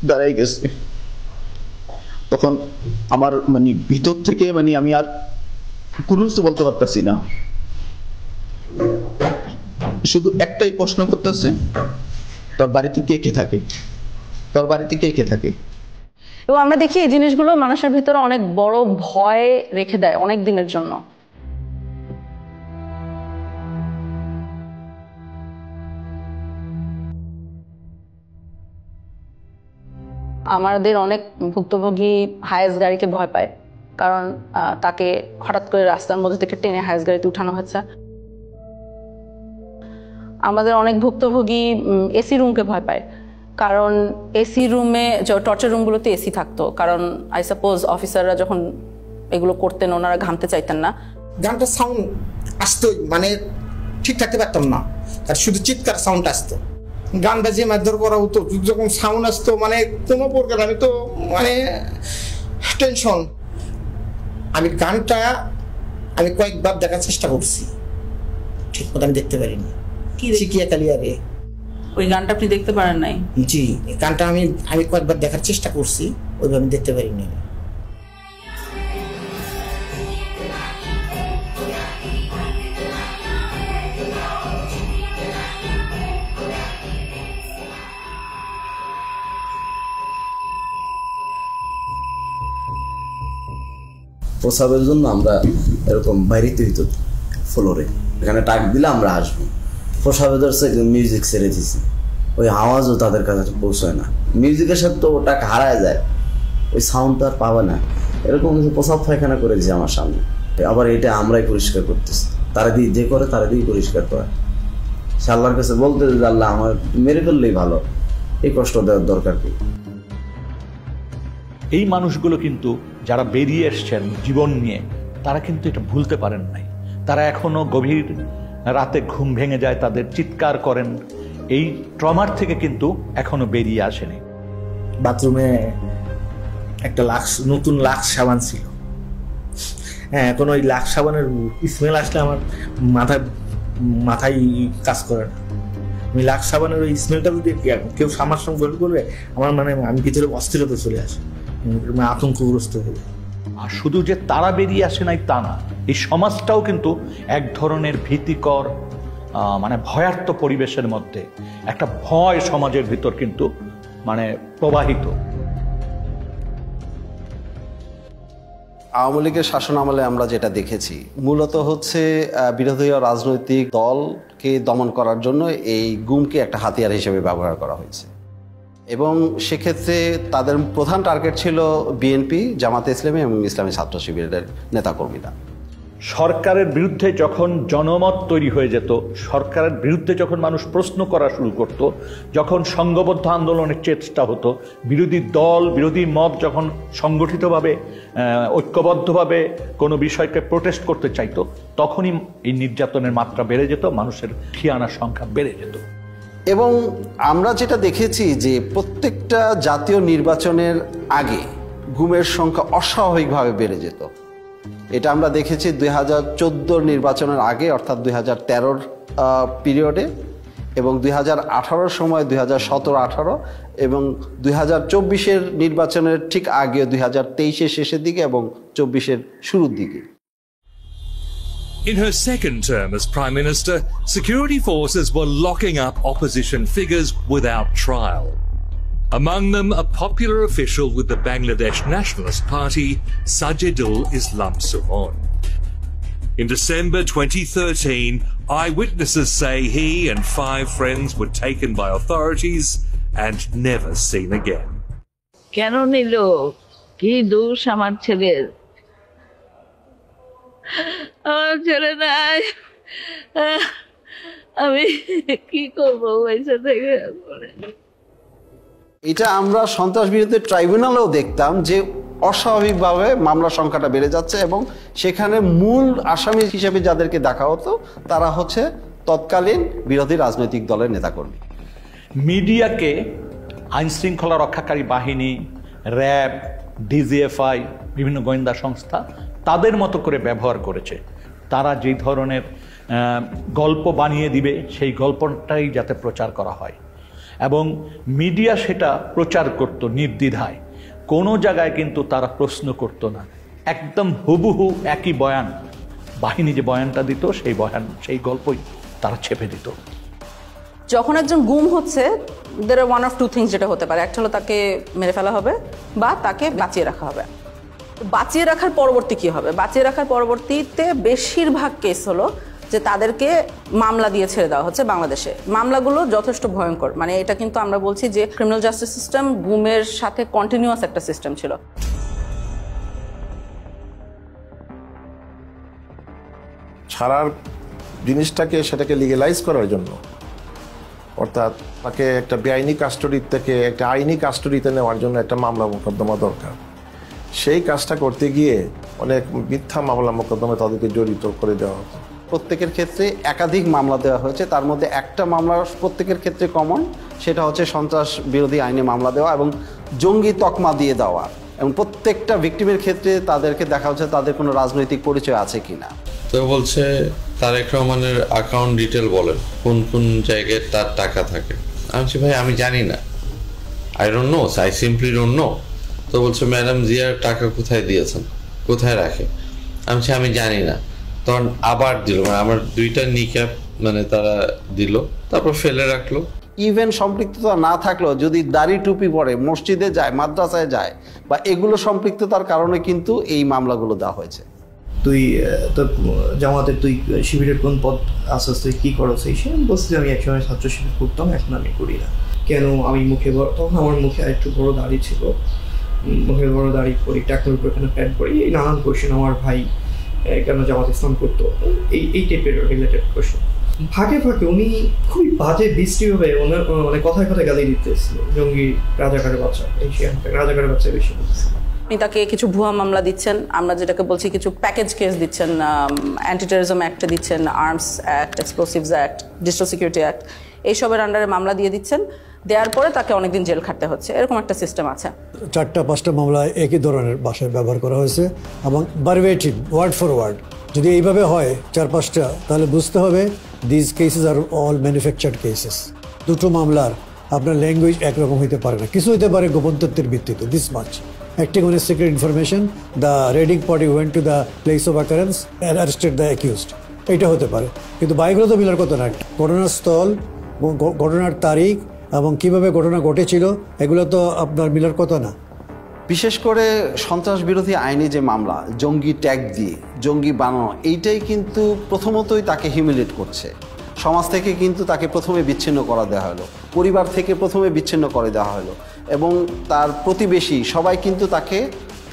দাঁড়াই গেছে। তখন আমার মানে ভিতর থেকে মানে আমি আর কোনো কিছু বলতে পারতেছি না, শুধু একটাই প্রশ্ন করতেছে, তোর বাড়িতে কে কে থাকে, তোর বাড়িতে কে কে থাকে।
এবং আমরা দেখি এই জিনিসগুলো মানুষের ভিতরে অনেক বড় ভয় রেখে দেয় অনেক দিনের জন্য। আমাদের অনেক ভুক্তভোগী হায়েস গাড়িকে ভয় পায়, কারণ তাকে হঠাৎ করে রাস্তার মধ্যে থেকে টেনে হায়েস গাড়িতে উঠানো হয়েছে। আমাদের অনেক ভুক্তভোগী এসি রুমকে ভয় পায়, কারণ এসি রুমে, টর্চার রুমগুলোতে এসি থাকতো, কারণ আই সাপোজ অফিসাররা যখন এগুলো করতেন ওনারা ঘামতে চাইতেন না।
গানটা সাউন্ড আসতো, মানে ঠিক থাকতে পারতাম না, আর শুধু চিৎকার সাউন্ড আসতো। গান বাজিয়ে মারধর করা হতো, যখন সাউন্ড আসতো মানে কোনো প্রকার আমি তো মানে টেনশন। আমি গানটা আমি কয়েকবার দেখার চেষ্টা করছি, ঠিক মতো আমি দেখতে পারিনি। চিকিয়া কালিয়ারে
ওই গানটা আপনি দেখতে পারেন নাই?
জি, গানটা আমি কয়েকবার দেখার চেষ্টা করছি, ওইভাবে আমি দেখতে পারিনি।
প্রসাবের জন্য আমরা এরকম বাইরেতে হইতো ফ্লোরে, এখানে টাক দিলে আমরা আসবো। প্রসাবে ধরছে মিউজিক ছেড়ে দিছি, ওই আওয়াজও তাদের কাছে পৌঁছায় না। মিউজিকের সাথে তো ওটা হারায় যায়, ওই সাউন্ড তো আর পাবে না। এরকম কিছু প্রসাব পায়খানা করেছে আমার সামনে, আবার এটা আমরাই পরিষ্কার করতেছি। তারা দিয়ে যে করে তারা দিয়ে পরিষ্কার করে। সে আল্লাহর কাছে বলতে যে আল্লাহ আমার মেরে ফেললেই ভালো, এই কষ্ট দেওয়ার দরকার কি।
এই মানুষগুলো কিন্তু যারা বেরিয়ে এসছেন জীবন নিয়ে, তারা কিন্তু এটা ভুলতে পারেন নাই। তারা এখনো গভীর রাতে ঘুম ভেঙে যায়, তাদের চিৎকার করেন এই ট্রমার থেকে কিন্তু এখনো বেরিয়ে আসেনি।
বাথরুমে একটা নতুন লাক্স সাবান ছিল। হ্যাঁ, এখন ওই লাক্স সাবানের স্মেল আসলে আমার মাথায় কাজ করে না। আমি লাক্স সাবানের ওই স্মেলটা যদি কেউ আমার সঙ্গে গল্প করবে, আমার আমি ভিতরে অস্থিরতা চলে আসে, আতঙ্কগ্রস্ত হয়ে যায়।
আর শুধু যে তারা বেরিয়ে আসে নাই তা না, এই সমাজটাও কিন্তু এক ধরনের ভীতিকর ভয়ার্থ পরিবেশের মধ্যে একটা ভয় সমাজের ভিতর কিন্তু প্রবাহিত।
আওয়ামী লীগের শাসন আমলে আমরা যেটা দেখেছি মূলত হচ্ছে বিরোধী রাজনৈতিক দলকে দমন করার জন্য এই গুমকে একটা হাতিয়ার হিসেবে ব্যবহার করা হয়েছে, এবং সেক্ষেত্রে তাদের প্রধান টার্গেট ছিল বিএনপি, জামাতে ইসলামী এবং ইসলামী ছাত্র শিবিরের নেতাকর্মীরা।
সরকারের বিরুদ্ধে যখন জনমত তৈরি হয়ে যেত, সরকারের বিরুদ্ধে যখন মানুষ প্রশ্ন করা শুরু করত, যখন সংঘবদ্ধ আন্দোলনের চেষ্টা হতো, বিরোধী দল বিরোধী মত যখন সংগঠিতভাবে ঐক্যবদ্ধভাবে কোনো বিষয়কে প্রোটেস্ট করতে চাইতো, তখনই এই নির্যাতনের মাত্রা বেড়ে যেত, মানুষের ঠিয়ানার সংখ্যা বেড়ে যেত।
এবং আমরা যেটা দেখেছি যে প্রত্যেকটা জাতীয় নির্বাচনের আগে গুমের সংখ্যা অস্বাভাবিকভাবে বেড়ে যেত। এটা আমরা দেখেছি 2014 নির্বাচনের আগে, অর্থাৎ 2013 পিরিয়ডে, এবং 2018 সময় 2017-18, এবং 2024 নির্বাচনের ঠিক আগে 2023 শেষের দিকে এবং 24 শুরুর দিকে।
In her second term as Prime Minister, security forces were locking up opposition figures without trial. Among them, a popular official with the Bangladesh Nationalist Party, Sajidul Islam Suhon. In December 2013, eyewitnesses say he and 5 friends were taken by authorities and never seen again.
কেন নিল? কি দোষ আমার ছেলের? আমার ছেলে নাই, আমি কি করবো পয়সা থেকে?
এটা আমরা সন্ত্রাস বিরোধী ট্রাইব্যুনালেও দেখতাম যে অস্বাভাবিকভাবে মামলার সংখ্যাটা বেড়ে যাচ্ছে, এবং সেখানে মূল আসামি হিসেবে যাদেরকে দেখা হতো তারা হচ্ছে তৎকালীন বিরোধী রাজনৈতিক দলের নেতাকর্মী।
মিডিয়াকে আইনশৃঙ্খলা রক্ষাকারী বাহিনী, র্যাব, ডিজিএফআই, বিভিন্ন গোয়েন্দা সংস্থা তাদের মতো করে ব্যবহার করেছে। তারা যে ধরনের গল্প বানিয়ে দিবে সেই গল্পটাই যাতে প্রচার করা হয়, এবং মিডিয়া সেটা প্রচার করত নির্দ্বিধায়। কোনো জায়গায় কিন্তু তারা প্রশ্ন করত না, একদম হুবহু একই বয়ান, বাহিনী যে বয়ানটা দিত সেই গল্পই তারা ছেপে দিত।
যখন একজন গুম হচ্ছে, there are one of two things যেটা হতে পারে। একটা হলো তাকে মেরে ফেলা হবে বা তাকে বাঁচিয়ে রাখা হবে। বাঁচিয়ে রাখার পরবর্তী কি হবে? বাঁচিয়ে রাখার পরবর্তীতে বেশিরভাগ কেস হলো যে তাদেরকে মামলা দিয়ে ছেড়ে দেওয়া হচ্ছে। বাংলাদেশে মামলাগুলো যথেষ্ট ভয়ঙ্কর, এটা কিন্তু আমরা বলছি যে ক্রিমিনাল জাস্টিস সিস্টেম গুমের সাথে কন্টিনিউয়াস একটা সিস্টেম ছিল।
ছাড়ার জিনিসটাকে সেটাকে লিগেলাইজ করার জন্য, অর্থাৎ তাকে একটা বেআইনি কাস্টডি থেকে একটা আইনি কাস্টডিতে নেওয়ার জন্য একটা মামলা মোকদ্দমা দরকার। সেই কাজটা করতে গিয়ে অনেক মিথ্যা মামলা মোকদ্দমা তাদেরকে জড়িত করে দেওয়া হতো।
প্রত্যেকের ক্ষেত্রে একাধিক মামলা দেওয়া হয়েছে, তার মধ্যে একটা মামলা প্রত্যেকের ক্ষেত্রে কমন, সেটা হচ্ছে সন্ত্রাস বিরোধী আইনে মামলা দেওয়া এবং জঙ্গি তকমা দিয়ে দেওয়া। এবং প্রত্যেকটা ভিকটিমের ক্ষেত্রে তাদেরকে দেখা হচ্ছে তাদের কোনো রাজনৈতিক পরিচয় আছে কিনা।
তো বলছে তারেক রহমানের অ্যাকাউন্ট ডিটেল বলেন, কোন কোন জায়গায় তার টাকা থাকে। আমি বলছি ভাই আমি জানি না, I don't know, I simply don't know. তো বলছে ম্যাডাম জিয়ার টাকা কোথায় দিয়েছেন, কোথায় রাখে। আমি বলছি আমি জানি না। তখন আবার দিল, আমার 2টা নিক্যাপ তারা দিল, তারপর ফেলে রাখলো।
ইভেন সম্পৃক্ততা না থাকলেও যদি দাড়ি টুপি পরে মসজিদে যায়, মাদ্রাসায় যায়, বা এগুলো সম্পৃক্ততার কারণে কিন্তু এই মামলাগুলো দেওয়া হয়েছে।
তুই তো জামাতের, তুই শিবিরের কোন পদ আস্তে তুই কি করো? সেই সে বলছি আমি একসময় ছাত্র শিবির করতাম, এখন আমি করি না। কেন? আমি মুখে তখন আমার মুখে একটু বড় দাড়ি ছিল, মুখে বড় দাড়ি পরি, টাকার উপর এখানে প্যান্ট পরি, এই নানান কোয়েশ্চেন। আমার ভাই কেন জামাত ইসলাম করতো, এই টাইপের রিলেটেড কোয়েশ্চেন। ফাঁকে ফাঁকে উনি খুবই বাজে বৃষ্টিভাবে কথায় কথায় গালি দিতেছিল, জঙ্গি, রাজাকারের বাচ্চা, এই রাজাকারের বাচ্চা বেশি বলতেছিল।
আপনি তাকে কিছু ভুয়া মামলা দিচ্ছেন, আমরা যেটাকে বলছি কিছু প্যাকেজ কেস দিচ্ছেন, অ্যান্টি টেররিজম অ্যাক্টে দিচ্ছেন, arms act, explosives act, digital security act, এইসবের আন্ডারে মামলা দিয়ে দিচ্ছেন, দেওয়ার পরে তাকে অনেকদিন জেল খাটতে হচ্ছে, এরকম একটা সিস্টেম আছে।
4-5টা মামলায় একই ধরনের ভাষায় ব্যবহার করা হয়েছে এবং ভার্বেটিম ওয়ার্ড ফর ওয়ার্ড। যদি এইভাবে হয় 4-5টা, তাহলে বুঝতে হবে this cases are all manufactured cases. দুটো মামলার আপনার ল্যাঙ্গুয়েজ একরকম হইতে পারে না, কিছু হইতে পারে গোপন তথ্যের ভিত্তিতে, this much acting on a secret information, the raiding party went to the place of occurrence and arrested the accused, এটা হতে পারে। কিন্তু বাইকগুলো তো মিলার কথা না, ঘটনার স্থল, ঘটনার তারিখ এবং কিভাবে ঘটনা ঘটেছিল এগুলো তো আপনার মিলার কথা না।
বিশেষ করে সন্ত্রাস বিরোধী আইনে যে মামলা, জঙ্গি ট্যাগ দিয়ে জঙ্গি বানানো, এইটাই কিন্তু প্রথমতই তাকে হিউমিলেট করছে। সমাজ থেকে কিন্তু তাকে প্রথমে বিচ্ছিন্ন করা দেওয়া হলো, পরিবার থেকে প্রথমে বিচ্ছিন্ন করে দেওয়া হলো, এবং তার প্রতিবেশী সবাই কিন্তু তাকে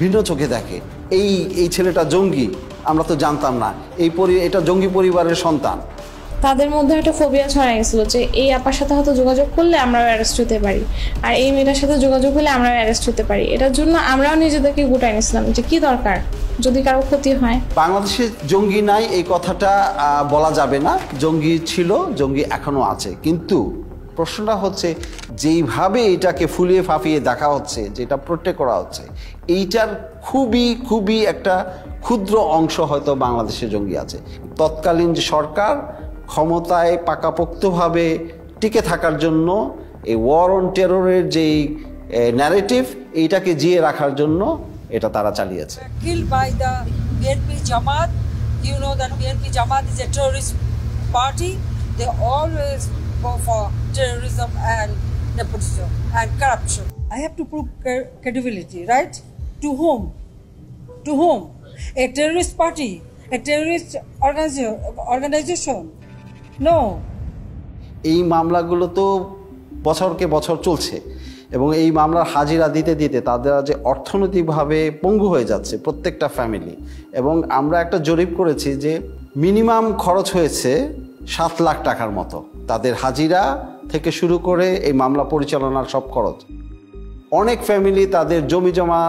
ভিন্ন চোখে দেখে। এই ছেলেটা জঙ্গি, আমরা তো জানতাম না, এটা জঙ্গি পরিবারের সন্তান।
তাদের মধ্যে একটা ফোবিয়া ছড়াই গেছিল যে এই আপার সাথে হয়তো যোগাযোগ করলে আমরাও অ্যারেস্ট হতে পারি, আর এই মেয়েটার সাথে যোগাযোগ হলে আমরাও অ্যারেস্ট হতে পারি। এটার জন্য আমরাও নিজেদেরকে গুটাই নিয়েছিলাম যে কি দরকার যদি কারো ক্ষতি হয়।
বাংলাদেশে জঙ্গি নাই এই কথাটা বলা যাবে না, জঙ্গি ছিল, জঙ্গি এখনো আছে। কিন্তু প্রশ্নটা হচ্ছে যেইভাবে এটাকে ফুলিয়ে ফাঁপিয়ে দেখা হচ্ছে, যেটা প্রোটেক্ট করা হচ্ছে, এইটার খুবই একটা ক্ষুদ্র অংশ হয়তো বাংলাদেশে জঙ্গি আছে। তৎকালীন যে সরকার ক্ষমতায় পাকাপোক্তভাবে টিকে থাকার জন্য এই ওয়ার অন টেররের যেই ন্যারেটিভ, এইটাকে জিয়ে রাখার জন্য এটা তারা চালিয়েছে।
Killed by the BNP Jamaat, you know that BNP Jamaat is a terrorist party. They always go for terrorism and nepotism and corruption. I have to prove credibility, right? To whom? To whom? A terrorist party? A terrorist organization? No.
এই মামলাগুলো তো বছরকে বছর চলছে, এবং এই মামলার হাজিরা দিতে দিতে তাদের যে অর্থনৈতিকভাবে পঙ্গু হয়ে যাচ্ছে প্রত্যেকটা ফ্যামিলি। এবং আমরা একটা জরিপ করেছি যে মিনিমাম খরচ হয়েছে 7 লাখ টাকার মতো, তাদের হাজিরা থেকে শুরু করে এই মামলা পরিচালনার সব খরচ। অনেক ফ্যামিলি তাদের জমি জমা,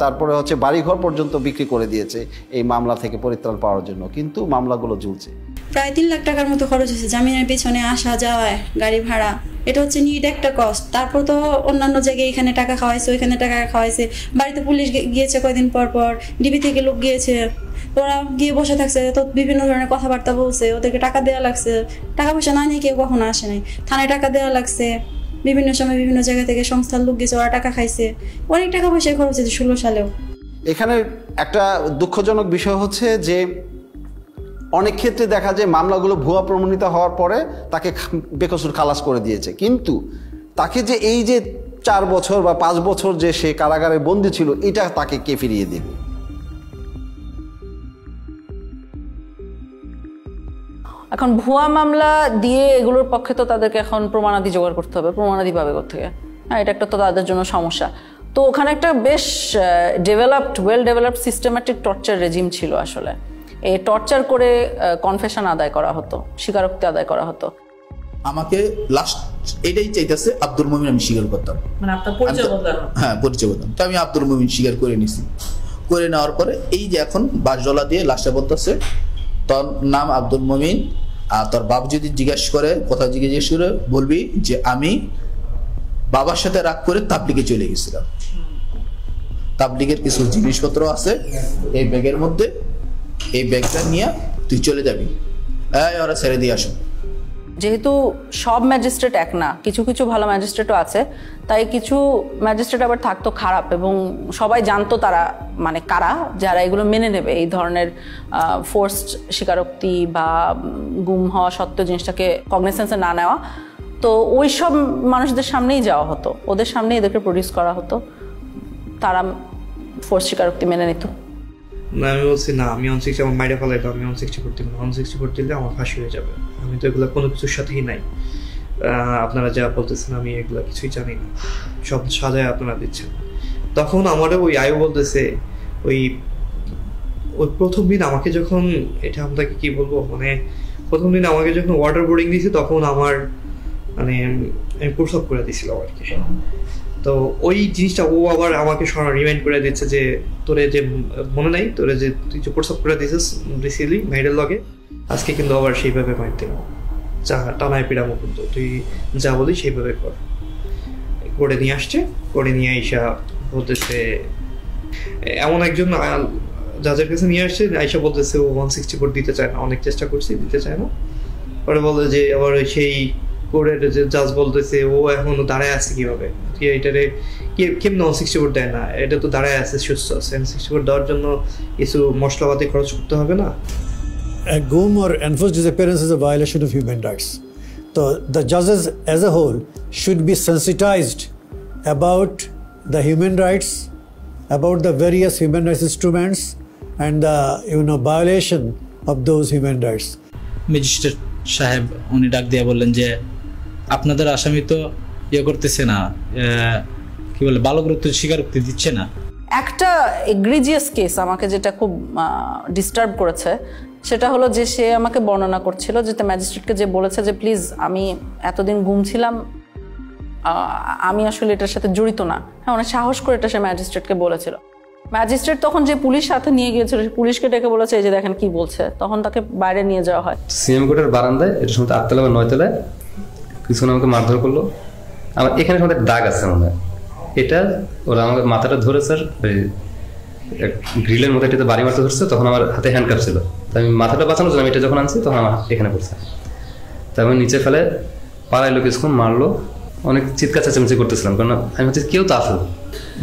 তারপরে হচ্ছে বাড়িঘর পর্যন্ত বিক্রি করে দিয়েছে এই মামলা থেকে পরিত্রাণ পাওয়ার জন্য, কিন্তু মামলাগুলো ঝুলছে।
প্রায় 3 লাখ টাকার মতো খরচ হয়েছে জামিনের পিছনে, আসা যাওয়ায়, গাড়ি ভাড়া, এটা হচ্ছে নিট একটা কস্ট। তারপর তো অন্যান্য জায়গায় এখানে টাকা খাওয়াইছে, ওইখানে টাকা খাওয়াইছে, বাড়িতে পুলিশ গিয়েছে কয়দিন পর পর, ডিবি থেকে লোক গিয়েছে, ওরা গিয়ে বসে থাকছে, তো বিভিন্ন ধরনের কথাবার্তা বলছে, ওদেরকে টাকা দেওয়া লাগছে, টাকা পয়সা না নিয়ে কেউ কখনো আসে নাই, থানায় টাকা দেওয়া লাগছে, বিভিন্ন সময় বিভিন্ন জায়গা থেকে সংস্থার লোক গেছে, ওরা টাকা খাইছে, অনেক টাকা পয়সা খরচ হয়েছে 16 সালেও।
এখানে একটা দুঃখজনক বিষয় হচ্ছে যে অনেক ক্ষেত্রে দেখা যায় মামলাগুলো ভুয়া প্রমাণিত হওয়ার পরে তাকে বেকসুর খালাস করে দিয়েছে, কিন্তু তাকে যে এই যে 4 বছর বা 5 বছর যে সে কারাগারে বন্দী ছিল, এটা তাকে কে ফিরিয়ে দেবে?
এখন ভুয়া মামলা দিয়ে এগুলোর পক্ষে তো তাদেরকে এখন প্রমাণাদি জোগাড় করতে হবে, প্রমাণাদি পাবে কোত্থেকে? হ্যাঁ, এটা একটা তো তাদের জন্য সমস্যা। তো ওখানে একটা বেশ well developed systematic torture regime ছিল আসলে। এই টর্চার করে কনফেশন আদায় করা হতো, স্বীকারোক্তি আদায় করা হতো।
আমাকে লাস্ট এটাই চাইতেছে আব্দুল মুমিন আমি স্বীকার করতাম,
মানে আপনার পরিচয় বদলানো।
হ্যাঁ, পরিচয় বদলানো। তো আমি আব্দুল মুমিন স্বীকার করে নিছি। করে নেওয়ার পরে এই যে এখন বাসডলা দিয়ে লাস্টে বলতেছে তোর নাম আব্দুল মুমিন, আর তোর বাপ যদি জিজ্ঞাসা করে, কথা জিজ্ঞেস করে বলবি যে আমি বাবার সাথে রাগ করে তাবলিগে চলে গেছিলাম, তাবলিগের কিছু জিনিসপত্র আছে এই ব্যাগের মধ্যে, এই ব্যাগটা নিয়ে তুই চলে যাবি, ওরা ছেড়ে দিয়ে আসুন।
যেহেতু সব ম্যাজিস্ট্রেট এক না, কিছু কিছু ভালো ম্যাজিস্ট্রেটও আছে, তাই কিছু ম্যাজিস্ট্রেট আবার থাকতো খারাপ, এবং সবাই জানতো তারা মানে কারা যারা এগুলো মেনে নেবে, এই ধরনের ফোর্সড স্বীকারোক্তি বা গুম হওয়া সত্ত্বেও জিনিসটাকে কগনিসেন্সে না নেওয়া। তো ওই সব মানুষদের সামনেই যাওয়া হতো, ওদের সামনেই এদেরকে প্রডিউস করা হতো, তারা ফোর্স স্বীকারোক্তি মেনে নিত।
না, আমি বলছি না, আমি 160 আমার মাইরে ফেলাইতো, আমি 160 করতে 160 করতে দিলে আমার ফাঁসি হয়ে যাবে, আমি তো এগুলো কোনো কিছুর সাথেই নাই। আপনারা যা বলতেছেন আমি এগুলো কিছুই জানি না, সব সাজায় আপনারা দিচ্ছেন। তখন আমারও ওই আয়ু বলতেছে, ওই প্রথম দিন আমাকে যখন, এটা আপনাকে কি বলবো, মানে প্রথম দিন আমাকে যখন ওয়াটার বোর্ডিং দিয়েছে, তখন আমার মানে আমি প্রসব করে দিয়েছিল আর কি। তো ওই জিনিসটা ও আবার আমাকে রিমাইন্ড করে দিচ্ছে যে তোরে যে মনে নাই, তোরে যে তুই যে প্রসব করে দিয়েছিস রিসিলি মেয়েদের লগে, আজকে কিন্তু আবার সেইভাবে মাইর দিলাম। টানায় পিড়া মুকুন্দ, তুই যা বলি সেইভাবে কর। করে নিয়ে আসছে, করে নিয়ে আইসা বলতেছে, এমন একজন জাজের কাছে নিয়ে আসছে, আইসা বলতেছে ও 164 দিতে চায় না, অনেক চেষ্টা করছি দিতে চায় না। পরে বলে যে আবার সেই কোর্টের যে জাজ বলতেছে ও এখনো দাঁড়ায় আছে কিভাবে, এটারে কেমন 164 দেয় না, এটা তো দাঁড়ায় আছে, সুস্থ আছে, 164 দেওয়ার জন্য কিছু মশলাপাতি খরচ করতে হবে না।
A GUM or enforced disappearance is a violation of human rights. So the judges as a whole should be sensitized about the human rights, about the various human rights instruments and the violation of those human rights.
Magistrate সাহেব উনি ডাক দিয়ে বললেন যে আপনাদের আসামি তো করতেছে না, কি বলে বালকরূপ স্বীকারোক্তি দিচ্ছে না।
একটা এগ্রিজিয়াস কেস আমাকে যেটা খুব ডিস্টার্ব করেছে সেটা হলো যে সে আমাকে বর্ণনা করছিল যে ম্যাজিস্ট্রেটকে যে বলেছে যে প্লিজ আমি এতদিন গুম ছিলাম, আমি আসলে এটার সাথে জড়িত না। হ্যাঁ, অনেক সাহস করে এটা সে ম্যাজিস্ট্রেটকে বলেছিল। ম্যাজিস্ট্রেট তখন যে পুলিশ সাথে নিয়ে গিয়েছিল, পুলিশকে ডেকে বলেছে এই যে দেখেন কি বলছে, তখন তাকে বাইরে নিয়ে যাওয়া হয়।
সিএম কোর্টের বারান্দায়, এটা সময় 8 তলা বা 9 তলায় কিছুক্ষণ আমাকে মারধর করলো। আমার এখানে সময় দাগ আছে মনে হয়, এটা ওরা আমাকে মাথাটা ধরে স্যার ওই গ্রিলের মধ্যে এটাতে বাড়ি মারতে ধরছে, তখন আমার হাতে হ্যান্ডকাপ ছিল, তাই আমি মাথাটা বাঁচানোর জন্য আমি এটা যখন আনছি তখন আমার এখানে পড়ছে, তাই আমি নিচে ফেলে পাড়াইলো, কিছুক্ষণ মারলো, অনেক চিৎকার চেঁচামেচি করতেছিলাম, কারণ আমি হচ্ছে কেউ তো আসলো।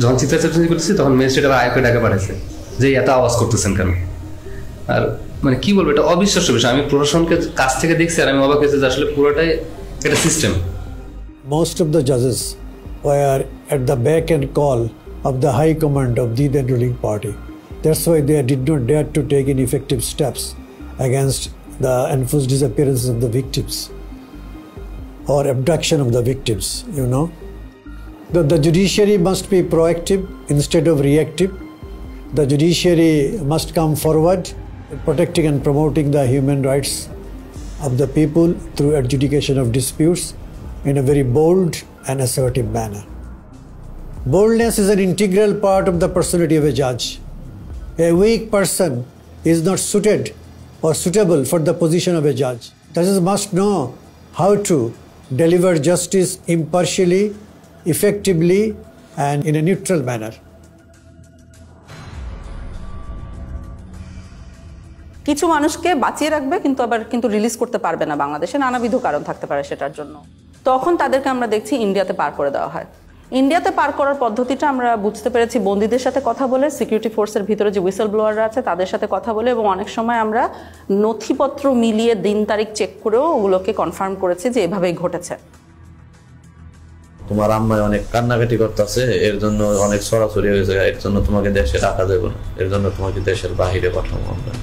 যখন চিৎকার চেঁচামেচি করতেছি তখন ম্যাজিস্ট্রেট আয়কে ডাকে পাঠাইছে যে এত আওয়াজ করতেছেন কেন। আর মানে কি বলবো, এটা অবিশ্বাস্য বিষয়। আমি প্রশাসনকে কাছ থেকে দেখছি আর আমি অবাক হয়েছি যে আসলে পুরোটাই একটা system.
Most of the judges were at the beck and call of the high command of the then ruling party. That's why they did not dare to take any effective steps against the enforced disappearances of the victims or abduction of the victims, The judiciary must be proactive instead of reactive. The judiciary must come forward protecting and promoting the human rights of the people through adjudication of disputes in a very bold and assertive manner. Boldness is an integral part of the personality of a judge. A weak person is not suited or suitable for the position of a judge. Judges must know how to deliver justice impartially, effectively, and in a neutral manner.
কিছু মানুষকে বাঁচিয়ে রাখবে কিন্তু release করতে পারবে না, বাংলাদেশে নানাবিধ কারণ থাকতে পারে সেটার জন্য। তখন তাদেরকে আমরা দেখছি ইন্ডিয়াতে পার করে দেওয়া হয়। ইন্ডিয়াতে পার করার পদ্ধতিটা আমরা বুঝতে পেরেছি বন্দীদের সাথে কথা বলে, সিকিউরিটি ফোর্সের ভিতরে যে হুইসেল ব্লোয়াররা আছে তাদের সাথে কথা বলে, এবং অনেক সময় আমরা নথিপত্র মিলিয়ে দিন তারিখ চেক করেও ওগুলোকে কনফার্ম করেছি যে এভাবেই ঘটেছে।
তোমার আম্মায় অনেক কান্নাকাটি করতেছে, এর জন্য অনেক সরাসরি হয়েছে, এর জন্য তোমাকে দেশে রাখা যাবে না, এর জন্য তোমাকে দেশের বাহিরে পাঠাবো আমরা।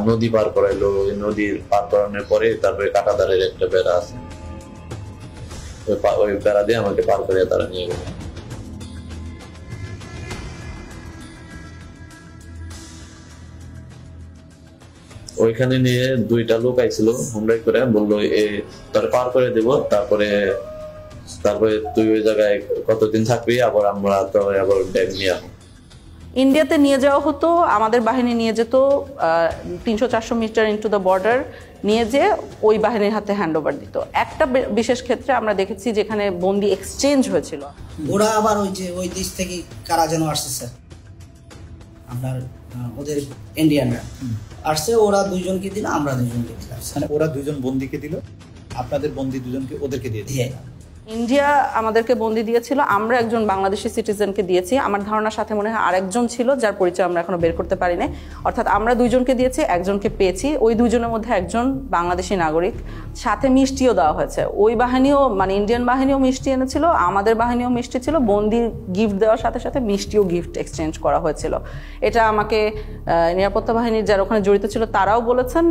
নদী পার করাইলো, নদী পার করানোর পরে তারপরে কাঁটাতারের একটা বেড়া আছে, ওই বেড়া দিয়ে আমাকে পার করে তারা নিয়ে গেল। ওইখানে নিয়ে 2টা লোক আইছিল হুমরাই করে, বললো তোর পার করে দেবো, তারপরে তুই ওই জায়গায় কতদিন থাকবি, আবার আমরা তো আবার ব্যাগ নিয়ে আসবো।
ইন্ডিয়াতে নিয়ে যাওয়া হতো, আমাদের বাহিনী নিয়ে যেত 300-400 মিটার ইনটু দ্য বর্ডার, নিয়ে যে ওই বাহিনীর হাতে হ্যান্ড ওভার দিত। একটা বিশেষ ক্ষেত্রে আমরা দেখেছি যেখানে বন্দি এক্সচেঞ্জ হয়েছিল।
ওরা আবার ওই দেশ থেকে কারা যেন আসছে স্যার, আপনার ওদের ইন্ডিয়ানরা আসছে, ওরা 2জনকে দিল, আমরা 2জনকে দিলাম।
মানে ওরা 2জন বন্দিকে দিল, আপনাদের বন্দি 2জনকে ওদেরকে দিয়ে দিল।
ইন্ডিয়া আমাদেরকে বন্দি দিয়েছিল, আমরা একজন বাংলাদেশি সিটিজেনকে দিয়েছি। আমার ধারণার সাথে মনে হয় আরেকজন ছিল যার পরিচয় আমরা এখনো বের করতে পারি না। অর্থাৎ আমরা 2জনকে দিয়েছি, একজনকে পেয়েছি। ওই 2জনের মধ্যে একজন বাংলাদেশি নাগরিক, সাথে মিষ্টিও দেওয়া হয়েছে। ওই বাহিনীও মানে ইন্ডিয়ান বাহিনীও মিষ্টি এনেছিল, আমাদের বাহিনীও মিষ্টি ছিল। বন্দি গিফট দেওয়ার সাথে সাথে মিষ্টিও গিফট এক্সচেঞ্জ করা হয়েছিল। এটা আমাকে নিরাপত্তা বাহিনীর যারা ওখানে জড়িত ছিল তারাও বলেছেন,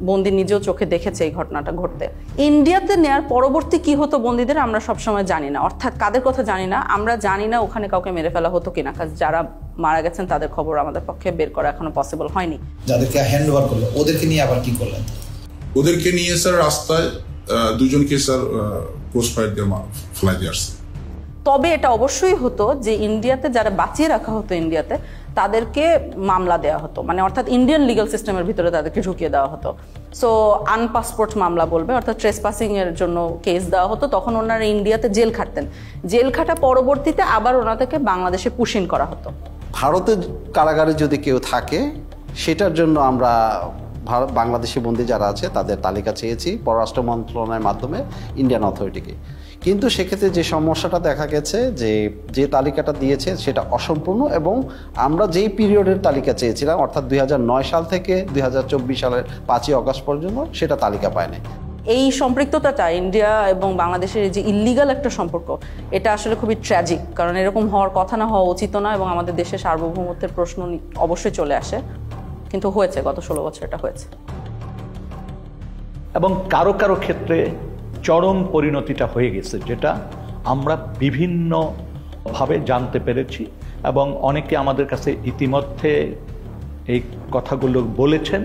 বন্দি নিজেও চোখে দেখেছে এই ঘটনাটা ঘটতে। ইন্ডিয়াতে নেয়ার পরবর্তী কি হতো বন্দিদের আমরা সবসময় জানি না, অর্থাৎ কাদের কথা জানি না, আমরা জানি না ওখানে কাউকে মেরে ফেলা হতো কিনা, কারণ যারা মারা গেছেন তাদের খবর আমাদের পক্ষে বের করা এখনো পসিবল হয়নি।
যাদেরকে হ্যান্ড ওভার করলো ওদেরকে নিয়ে আবার কি করলেন?
ওদেরকে নিয়ে স্যার রাস্তায় 2জনকে স্যার ক্রস ফায়ার দিয়ে ফেলাই দিয়ে আসছে।
তবে এটা অবশ্যই হতো যে ইন্ডিয়াতে যারা বাঁচিয়ে রাখা হতো ইন্ডিয়াতে, তাদেরকে মামলা দেওয়া হতো, মানে অর্থাৎ ইন্ডিয়ান লিগ্যাল সিস্টেমের ভিতরে তাদেরকে ঢুকিয়ে দেওয়া হতো। সো আনপাসপোর্ট মামলা বলবে, অর্থাৎ ট্রেসপাসিং এর জন্য কেস দেওয়া হতো। তখন ওনারা ইন্ডিয়াতে জেল খাটতেন, জেল খাটা পরবর্তীতে আবার ওনাদেরকে বাংলাদেশে পুশিন করা হতো।
ভারতের কারাগারে যদি কেউ থাকে সেটার জন্য আমরা বাংলাদেশি বন্দী যারা আছে তাদের তালিকা চেয়েছি পররাষ্ট্র মন্ত্রণালয়ের মাধ্যমে ইন্ডিয়ান অথরিটিকে। কিন্তু সেক্ষেত্রে যে সমস্যাটা দেখা গেছে যে তালিকাটা দিয়েছে সেটা অসম্পূর্ণ, এবং আমরা যেই পিরিয়ডের তালিকা চেয়েছিলাম অর্থাৎ 2009 সাল থেকে 2024 সালের 5ই অগস্ট পর্যন্ত সেটা তালিকা পায়নি।
এই সম্পৃক্ততাটা ইন্ডিয়া এবং বাংলাদেশের যে ইল্লিগাল একটা সম্পর্ক, এটা আসলে খুবই ট্র্যাজিক, কারণ এরকম হওয়ার কথা না, হওয়া উচিত না, এবং আমাদের দেশের সার্বভৌমত্বের প্রশ্ন অবশ্যই চলে আসে, কিন্তু হয়েছে, গত 16 বছর এটা হয়েছে।
এবং কারো কারো ক্ষেত্রে চরম পরিণতিটা হয়ে গেছে, যেটা আমরা বিভিন্নভাবে জানতে পেরেছি, এবং অনেকে আমাদের কাছে ইতিমধ্যে এই কথাগুলো বলেছেন।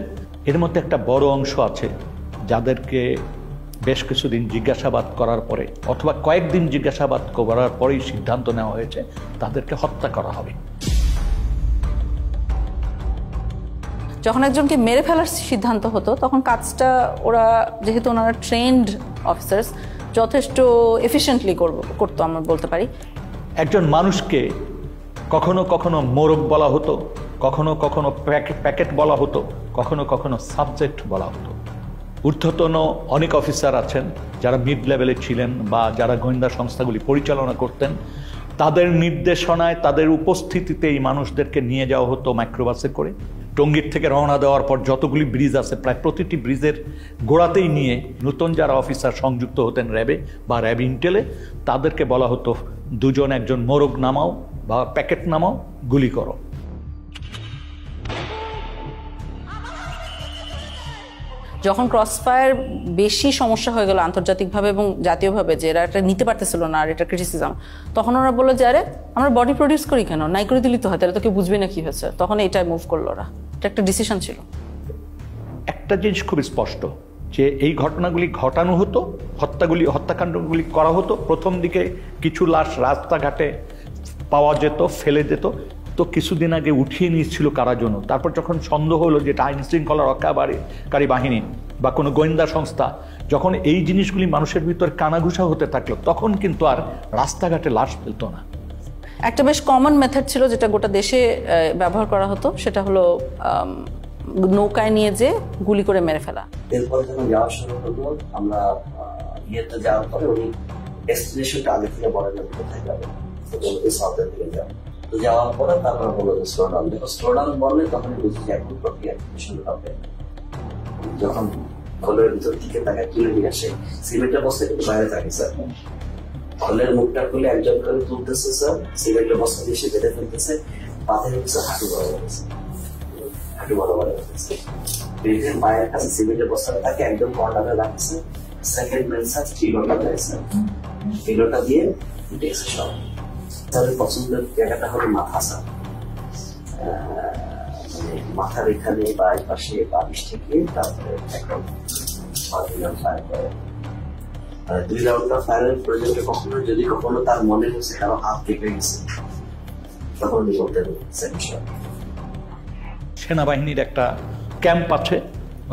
এর মধ্যে একটা বড় অংশ আছে যাদেরকে বেশ কিছুদিন জিজ্ঞাসাবাদ করার পরে অথবা কয়েকদিন জিজ্ঞাসাবাদ করার পরেই সিদ্ধান্ত নেওয়া হয়েছে তাদেরকে হত্যা করা হবে।
যখন একজনকে মেরে ফেলার সিদ্ধান্ত হতো তখন কাজটা ওরা, যেহেতু ওনারা ট্রেন্ড অফিসার্স, যথেষ্ট এফিশিয়েন্টলি করতো আমরা বলতে পারি।
একজন মানুষকে কখনো কখনো মোরগ বলা হতো, কখনো কখনো প্যাকেট বলা হতো, কখনো কখনো সাবজেক্ট বলা হতো। ঊর্ধ্বতন অনেক অফিসার আছেন যারা মিড লেভেলে ছিলেন বা যারা গোয়েন্দা সংস্থাগুলি পরিচালনা করতেন, তাদের নির্দেশনায়, তাদের উপস্থিতিতে এই মানুষদেরকে নিয়ে যাওয়া হতো মাইক্রোবাসে করে। টঙ্গীর থেকে রওনা দেওয়ার পর যতগুলি ব্রিজ আছে প্রায় প্রতিটি ব্রিজের গোড়াতেই নিয়ে নতুন যারা অফিসার সংযুক্ত হতেন র্যাবে বা র্যাব ইন্টেলে, তাদেরকে বলা হতো দুজন একজন মোরগ নামাও বা প্যাকেট নামাও, গুলি করো।
যখন ক্রসফায়ার বেশি সমস্যা হয়ে গেল আন্তর্জাতিকভাবে এবং জাতীয়ভাবে, যে এরা এটা নিতে পারতেছিল না আর এটা ক্রিটিসিজম, তখন ওরা বললো যে আরে আমরা বডি প্রডিউস করি কেন, নাই করে দিলি তো হয়, তাহলে তো কেউ বুঝবে না কি হয়েছে। তখন এইটাই মুভ করলো ওরা, এটা একটা ডিসিশন ছিল।
একটা জিনিস খুব স্পষ্ট যে এই ঘটনাগুলি ঘটানো হতো, হত্যাকাণ্ডগুলি করা হতো। প্রথম দিকে কিছু লাশ রাস্তাঘাটে পাওয়া যেত, ফেলে যেত, তো কিছুদিন আগে উঠিয়ে নিয়েছিল কারা জন্য। তারপর যখন সন্দেহ হলো যে এটা আইন শৃঙ্খলা রক্ষাকারী বাহিনী বা কোনো গোয়েন্দা সংস্থা, যখন এই জিনিসগুলি মানুষের ভিতর কানাঘুষা হতে থাকলো, তখন কিন্তু আর রাস্তাঘাটে লাশ ফেলতো না।
একটা বেশ কমন মেথড ছিল যেটা গোটা দেশে ব্যবহার করা হতো, সেটা হলো নৌকায় নিয়ে যে গুলি করে মেরে ফেলা।
এরপর যখন যাওয়ার সময় হতো, আমরা ইয়েতে যাওয়ার পরে উনি ডেস্টিনেশনটা আগে থেকে বলে যাবে কোথায় যাবে, সাউথের দিকে যাবে। তো যাওয়ার পরে তারপরে বললো যে স্লো ডাউন, দেখো স্লো ডাউন বললে তখন বুঝি যে এখন প্রক্রিয়া শুরু হবে। যখন খোলের ভিতর দিকে তাকে তুলে নিয়ে আসে, সিমেন্টের বস্তা কিন্তু বাইরে থাকে স্যার, খোলের মুখটা খুলে একজন করে তুলতেছে স্যার, সিমেন্টের বস্তা দিয়ে সে বেঁধে ফেলতেছে, পাথের হচ্ছে হাঁটু বরাবর আছে, হাঁটু বরাবর আছে, পায়ের কাছে সিমেন্টের বস্তাটা তাকে একদম কর্নারে রাখছে। সেকেন্ড ম্যান স্যার ট্রিগরটা দেয় স্যার, ট্রিগরটা দিয়ে উঠেছে সব। তাদের পছন্দের জায়গাটা হলো মাথা স্যার, মাথার এখানে বা এই পাশে বালিশ থেকে তারপরে একদম 2 রাউন্ড ফায়ার করে। 2 রাউন্ড ফায়ারের প্রয়োজনে কখনো যদি কখনো তার মনে হচ্ছে কারো হাত কেটে গেছে, তখন বলতে
সেনাবাহিনীর একটা ক্যাম্প আছে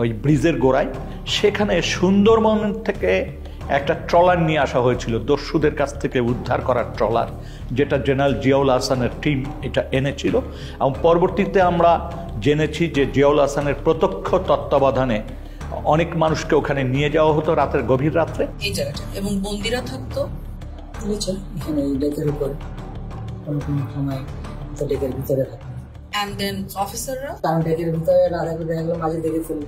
ওই ব্রিজের গোড়ায়, সেখানে সুন্দরবন থেকে একটা ট্রলার নিয়ে আসা হয়েছিল, দস্যুদের কাছ থেকে উদ্ধার করার ট্রলার, যেটা জেনারেল জিয়াউল হাসানের টিম এটা এনেছিল। এবং পরবর্তীতে আমরা জেনেছি যে জিয়াউল হাসানের প্রত্যক্ষ তত্ত্বাবধানে অনেক মানুষকে ওখানে নিয়ে যাওয়া হতো রাতের গভীর রাত্রে।
এই জায়গাটা এবং বন্দিরা থাকতো এখানে ডেকের উপরে, কোনো সময় তো ডেকের ভিতরে থাকতো।
এন্ড দেন অফিসাররা
কারণ ডেকের ভিতরে না থাকলে দেখা গেলো মাঝে দেখে ফেলবে,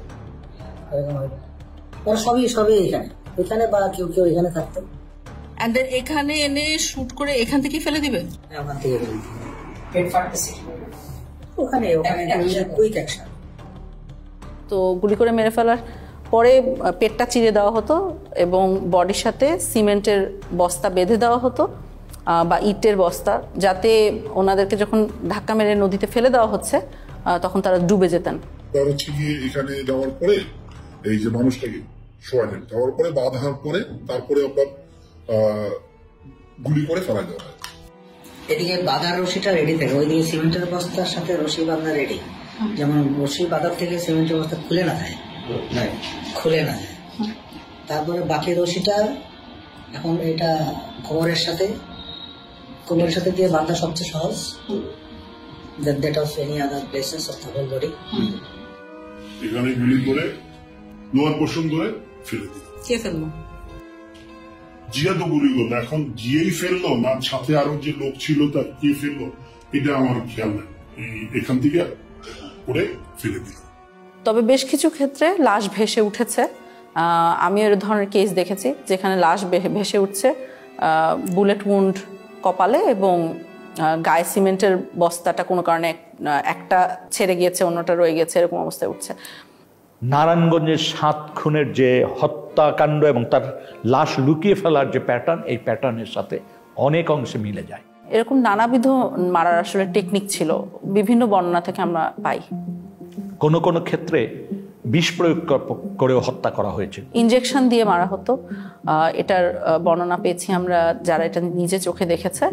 তারা সবই এখানে এখানে বা কেউ কেউ এখানে থাকতো।
এন্ড দেন এখানে এনে শুট করে এখান থেকে ফেলে দিবে,
ওখান থেকে পেট ফাটতেছে ওখানে কুইক অ্যাকশন।
তো গুলি করে মেরে ফেলার পরে পেটটা চিরে দেওয়া হতো এবং বডির সাথে সিমেন্টের বস্তা বেঁধে দেওয়া হতো বা ইটের বস্তা, যাতে ওনাদেরকে যখন ধাক্কা মেরে নদীতে ফেলে দেওয়া হচ্ছে তখন তারা ডুবে যেতেন।
এখানে যাওয়ার পরে এই যে মানুষটাকে শোয়ালেন, যাওয়ার পরে বাঁধার পরে তারপরে আপনার গুলি করে ফেলা দেওয়া হয়।
এদিকে বাঁধার রশিটা রেডি থাকে, ওইদিকে সিমেন্টের বস্তার সাথে রশি বাঁধা রেডি, যেমন রশি বাঁধার থেকে সিমেন্টের বস্তা খুলে না যায়, খুলে না যায়। তারপরে বাকি রশিটা এখন এটা কোমরের সাথে দিয়ে বাঁধা সবচেয়ে সহজ। that of any other places of the whole body.
এখানে গুলি করে লোয়ার পোর্শন ধরে ফেলে দিল।
কে ফেললো?
জিয়া তো গুলি করলো। এখন জিয়েই ফেললো না সাথে আরো যে লোক ছিল তার কে ফেললো এটা আমার খেয়াল নেই, এখান থেকে করে ফেলে দিল।
তবে বেশ কিছু ক্ষেত্রে লাশ ভেসে উঠেছে। আমি এর ধরনের কেস দেখেছি যেখানে লাশ ভেসে উঠছে বুলেট উন্ড কপালে এবং গায়ে সিমেন্টের বস্তাটা কোনো কারণে একটা ছেড়ে গিয়েছে, অন্যটা রয়ে গেছে, এরকম অবস্থায় উঠছে।
নারায়ণগঞ্জের 7 খুনের যে হত্যাকাণ্ড এবং তার লাশ লুকিয়ে ফেলার যে প্যাটার্ন, এই প্যাটার্নের সাথে অনেক অংশে মিলে যায়।
এরকম নানাবিধ মারার আসলে টেকনিক ছিল, বিভিন্ন বর্ণনা থেকে আমরা পাই।
কোনো কোনো ক্ষেত্রে বিষ প্রয়োগ করেও হত্যা করা হয়েছে,
ইনজেকশন দিয়ে মারা হতো। এটার বর্ণনা পেয়েছি আমরা যারা এটা নিজে চোখে দেখেছে।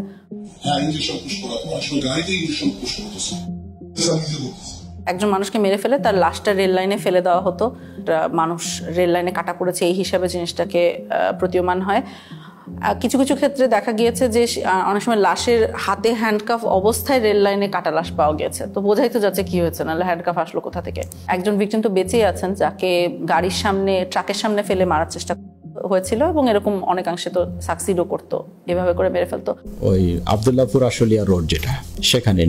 একজন মানুষকে মেরে ফেলে তার লাশটা রেল লাইনে ফেলে দেওয়া হতো, মানুষ রেল লাইনে কাটা পড়েছে এই হিসাবে জিনিসটাকে প্রতীয়মান হয়। কিছু কিছু ক্ষেত্রে দেখা গিয়েছে যে অনেক সময় লাশের হাতে হ্যান্ডকাফ অবস্থায় রেল লাইনে কাটা লাশ পাওয়া গেছে, তো বোঝাই তো যাচ্ছে কি হয়েছে, নাহলে হ্যান্ডকাফ আসলো কোথা থেকে। একজন ভিকটিম তো বেঁচেই আছেন যাকে গাড়ির সামনে ট্রাকের সামনে ফেলে মারার চেষ্টা হয়েছিল এবং এরকম অনেকাংশে তো সাকসিডও করতো, এভাবে করে মেরে ফেলতো।
ওই আবদুল্লাহপুর আশুলিয়া রোড যেটা, সেখানে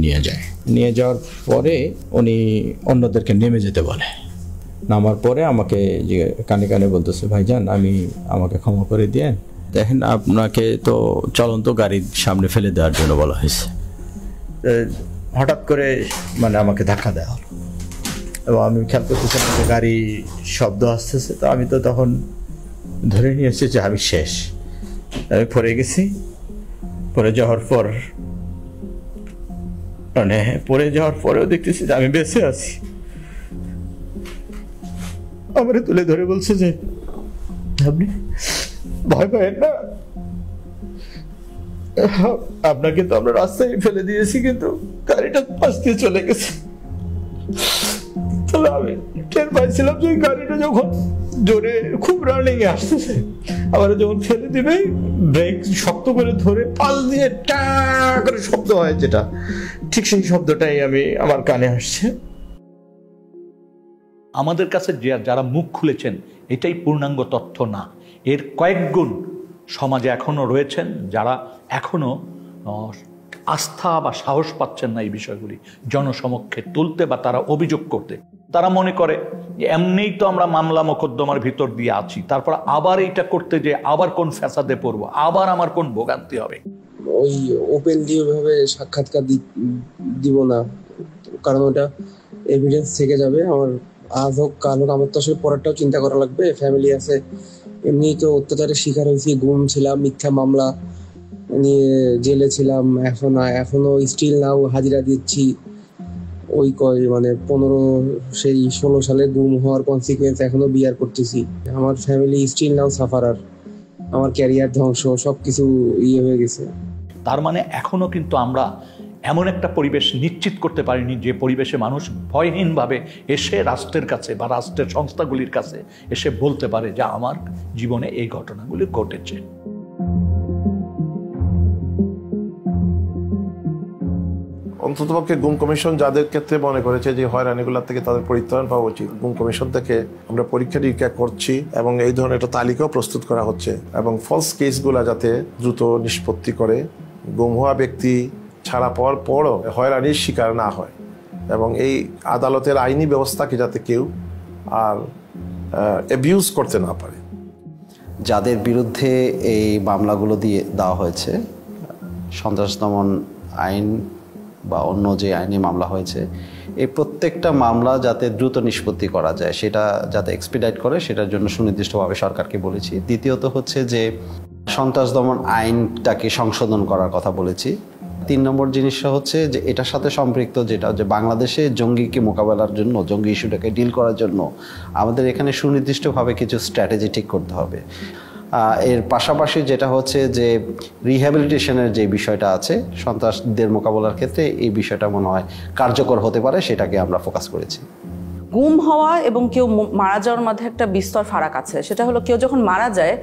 নিয়ে যাওয়ার পরে উনি অন্যদেরকে নেমে যেতে বলে। নামার পরে আমাকে যে কানে কানে বলতেছে, ভাইজান আমাকে ক্ষমা করে দিয়ে দেখেন, আপনাকে তো চলন্ত গাড়ির সামনে ফেলে দেওয়ার জন্য বলা হয়েছে। হঠাৎ করে মানে আমাকে ধাক্কা দেওয়া হলো এবং আমি খেয়াল করতেছিলাম যে গাড়ি শব্দ আসতেছে, তো আমি তো তখন ধরে নিয়েছি যে আমি শেষ, আমি পড়ে গেছি। পড়ে যাওয়ার পরেও দেখতেছি যে আমি বেঁচে আছি। আমারে তুলে ধরে বলছে যে আপনি ভয় পাবেন না, আপনাকে তো আমরা রাস্তায় ফেলে দিয়েছি, কিন্তু গাড়িটা পাশ দিয়ে চলে গেছে। তাহলে আমি টের পাইছিলাম যে গাড়িটা যখন জোরে খুব রানিং এ আসতেছে, আবার যখন ফেলে দিবে ব্রেক শক্ত করে ধরে পাল দিয়ে টা করে শব্দ হয়, যেটা ঠিক সেই শব্দটাই আমার কানে আসছে।
আমাদের কাছে যারা মুখ খুলেছেন এটাই পূর্ণাঙ্গ তথ্য না, এর কয়েক গুণ সমাজে এখনো রয়েছেন যারা এখনো আস্থা বা সাহস পাচ্ছেন না এই বিষয়গুলি জনসমক্ষে তুলতে বা তারা অভিযোগ করতে। তারা মনে করে যে এমনিই তো আমরা মামলা মোকদ্দমার ভিতর দিয়ে আছি, তারপর আবার এইটা করতে যে আবার কোন ফ্যাসাদে পড়বো, আবার আমার কোন ভোগান্তি হবে।
ওই ওপেনলি ওইভাবে সাক্ষাৎকার দিব না, কারণ ওটা এভিডেন্স থেকে যাবে। আমার আজ হোক কাল হোক আমার তো আসলে পরেরটাও চিন্তা করা লাগবে, ফ্যামিলি আছে। এমনি তো অত্যাচারের শিকার হয়েছি, গুম ছিলাম, মিথ্যা মামলা নিয়ে জেলে ছিলাম, এখনো স্টিল নাও হাজিরা দিচ্ছি। ওই 16 সালে গুম হওয়ার কনসিকুয়েন্স এখনো বিয়ার করতেছি। আমার ফ্যামিলি স্টিল নাও সাফারার, আমার ক্যারিয়ার ধ্বংস, সবকিছু হয়ে গেছে।
তার মানে এখনো কিন্তু আমরা এমন একটা পরিবেশ নিশ্চিত করতে পারিনি যে পরিবেশে মানুষ ভয়হীনভাবে এসে রাষ্ট্রের কাছে বা রাষ্ট্রের সংস্থাগুলির কাছে এসে বলতে পারে যে আমার জীবনে এই ঘটনাগুলি ঘটেছে।
অন্ততপক্ষে গুম কমিশন যাদের ক্ষেত্রে মনে করেছে যে হয়রানিগুলোর থেকে তাদের পরিত্রাণ পাওয়া উচিত, গুম কমিশন থেকে আমরা পরীক্ষা নিরীক্ষা করছি এবং এই ধরনের একটা তালিকাও প্রস্তুত করা হচ্ছে এবং ফলস কেসগুলো যাতে দ্রুত নিষ্পত্তি করে, গুম হওয়া ব্যক্তি ছাড়া পাওয়ার পরও হয়রানির শিকার না হয় এবং এই আদালতের আইনি ব্যবস্থাকে যাতে কেউ আর অ্যাবিউজ করতে না পারে।
যাদের বিরুদ্ধে এই মামলাগুলো দিয়ে দেওয়া হয়েছে, সন্ত্রাস দমন আইন বা অন্য যে আইনি মামলা হয়েছে, এই প্রত্যেকটা মামলা যাতে দ্রুত নিষ্পত্তি করা যায়, সেটা যাতে এক্সপিডাইট করে, সেটার জন্য সুনির্দিষ্টভাবে সরকারকে বলেছি। দ্বিতীয়ত হচ্ছে যে সন্ত্রাস দমন আইনটাকে সংশোধন করার কথা বলেছি। 3 নম্বর জিনিসটা হচ্ছে যে এটার সাথে সম্পৃক্ত যেটা যে বাংলাদেশে জঙ্গিকে মোকাবেলার জন্য, জঙ্গি ইস্যুটাকে ডিল করার জন্য আমাদের এখানে সুনির্দিষ্টভাবে কিছু স্ট্র্যাটেজি ঠিক করতে হবে। এর পাশাপাশি যেটা হচ্ছে যে রিহ্যাবিলিটেশনের যে বিষয়টা আছে সন্ত্রাসদের মোকাবেলার ক্ষেত্রে, এই বিষয়টা মনে হয় কার্যকর হতে পারে, সেটাকে আমরা ফোকাস করেছি।
গুম হওয়া এবং কেউ মারা যাওয়ার মধ্যে একটা বিস্তর ফারাক আছে। সেটা হলো কেউ যখন মারা যায়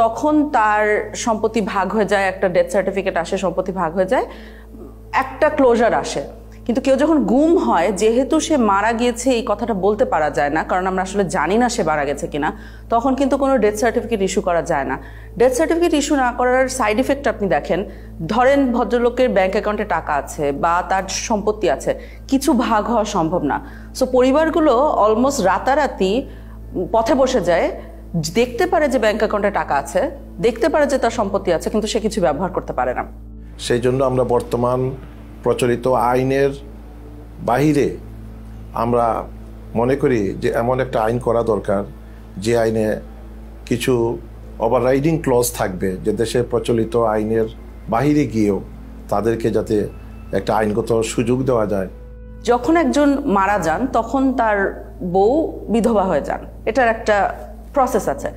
তখন তার সম্পত্তি ভাগ হয়ে যায়, একটা ডেথ সার্টিফিকেট আসে, সম্পত্তি ভাগ হয়ে যায়, একটা ক্লোজার আসে। কিন্তু কেউ যখন গুম হয়, যেহেতু সে মারা গিয়েছে এই কথাটা বলতে পারা যায় না, কারণ আমরা আসলে জানি না সে মারা গেছে কিনা, তখন কিন্তু কোনো ডেথ সার্টিফিকেট ইস্যু করা যায় না। ডেথ সার্টিফিকেট ইস্যু না করার সাইড ইফেক্ট আপনি দেখেন, ধরেন ভদ্রলোকের ব্যাংক অ্যাকাউন্টে টাকা আছে বা তার সম্পত্তি আছে, কিছু ভাগ হওয়া সম্ভব না। সো পরিবারগুলো অলমোস্ট রাতারাতি পথে বসে যায়, দেখতে পারে যে ব্যাংক অ্যাকাউন্টে টাকা আছে, দেখতে পারে যে তার সম্পত্তি আছে, কিন্তু সে কিছু ব্যবহার করতে পারে না।
সেই জন্য আমরা বর্তমান প্রচলিত আইনের বাহিরে আমরা মনে করি যে এমন একটা আইন করা দরকার যে আইনে কিছু ওভাররাইডিং ক্লজ থাকবে, যে দেশের প্রচলিত আইনের বাহিরে গিয়েও তাদেরকে যাতে একটা আইনগত সুযোগ দেওয়া যায়।
যখন একজন মারা যান তখন তার বউ বিধবা হয়ে যান, এটার একটা প্রসেস আছে।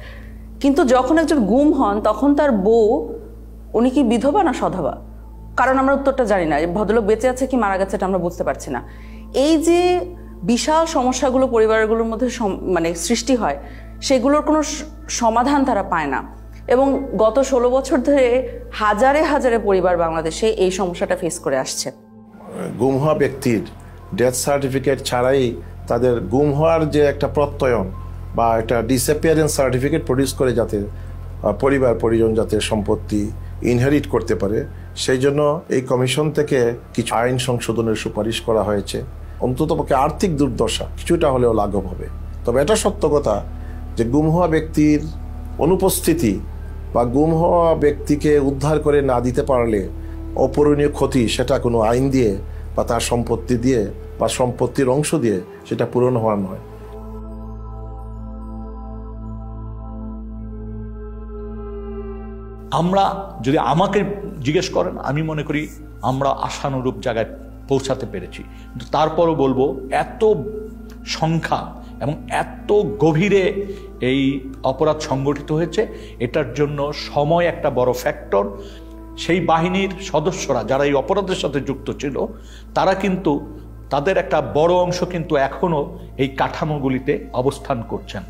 কিন্তু যখন একজন গুম হন তখন তার বউ, উনি কি বিধবা না সধবা? কারণ আমরা উত্তরটা জানি না। ভদ্রলোক বেঁচে আছে কি মারা গেছে এটা আমরা বুঝতে পারছি না। এই যে বিশাল সমস্যাগুলো পরিবারগুলোর মধ্যে মানে সৃষ্টি হয়, সেগুলোর কোনো সমাধান তারা পায় না। এবং গত 16 বছর ধরে হাজারে হাজারে পরিবার বাংলাদেশে এই সমস্যাটা ফেস করে আসছে।
গুম হওয়া ব্যক্তির ডেথ সার্টিফিকেট ছাড়াই তাদের গুম হওয়ার যে একটা প্রত্যয়ন বা একটা ডিসঅ্যাপিয়ারেন্স সার্টিফিকেট প্রডিউস করে যাতে পরিবার পরিজন যাতে সম্পত্তি ইনহেরিট করতে পারে, সেই জন্য এই কমিশন থেকে কিছু আইন সংশোধনের সুপারিশ করা হয়েছে। অন্ততপক্ষে আর্থিক দুর্দশা কিছুটা হলেও লাঘব হবে। তবে এটা সত্য কথা যে গুম হওয়া ব্যক্তির অনুপস্থিতি বা গুম হওয়া ব্যক্তিকে উদ্ধার করে না দিতে পারলে অপূরণীয় ক্ষতি সেটা কোনো আইন দিয়ে বা তার সম্পত্তি দিয়ে বা সম্পত্তির অংশ দিয়ে সেটা পূরণ হওয়ার নয়।
আমরা যদি আমাকে জিজ্ঞেস করেন, আমি মনে করি আমরা আশানুরূপ জায়গায় পৌঁছাতে পেরেছি। কিন্তু তারপরও বলবো, এত সংখ্যা এবং এত গভীরে এই অপরাধ সংগঠিত হয়েছে, এটার জন্য সময় একটা বড় ফ্যাক্টর। সেই বাহিনীর সদস্যরা যারা এই অপরাধের সাথে যুক্ত ছিল, তারা কিন্তু তাদের একটা বড় অংশ কিন্তু এখনো এই কাঠামোগুলিতে অবস্থান করছেন।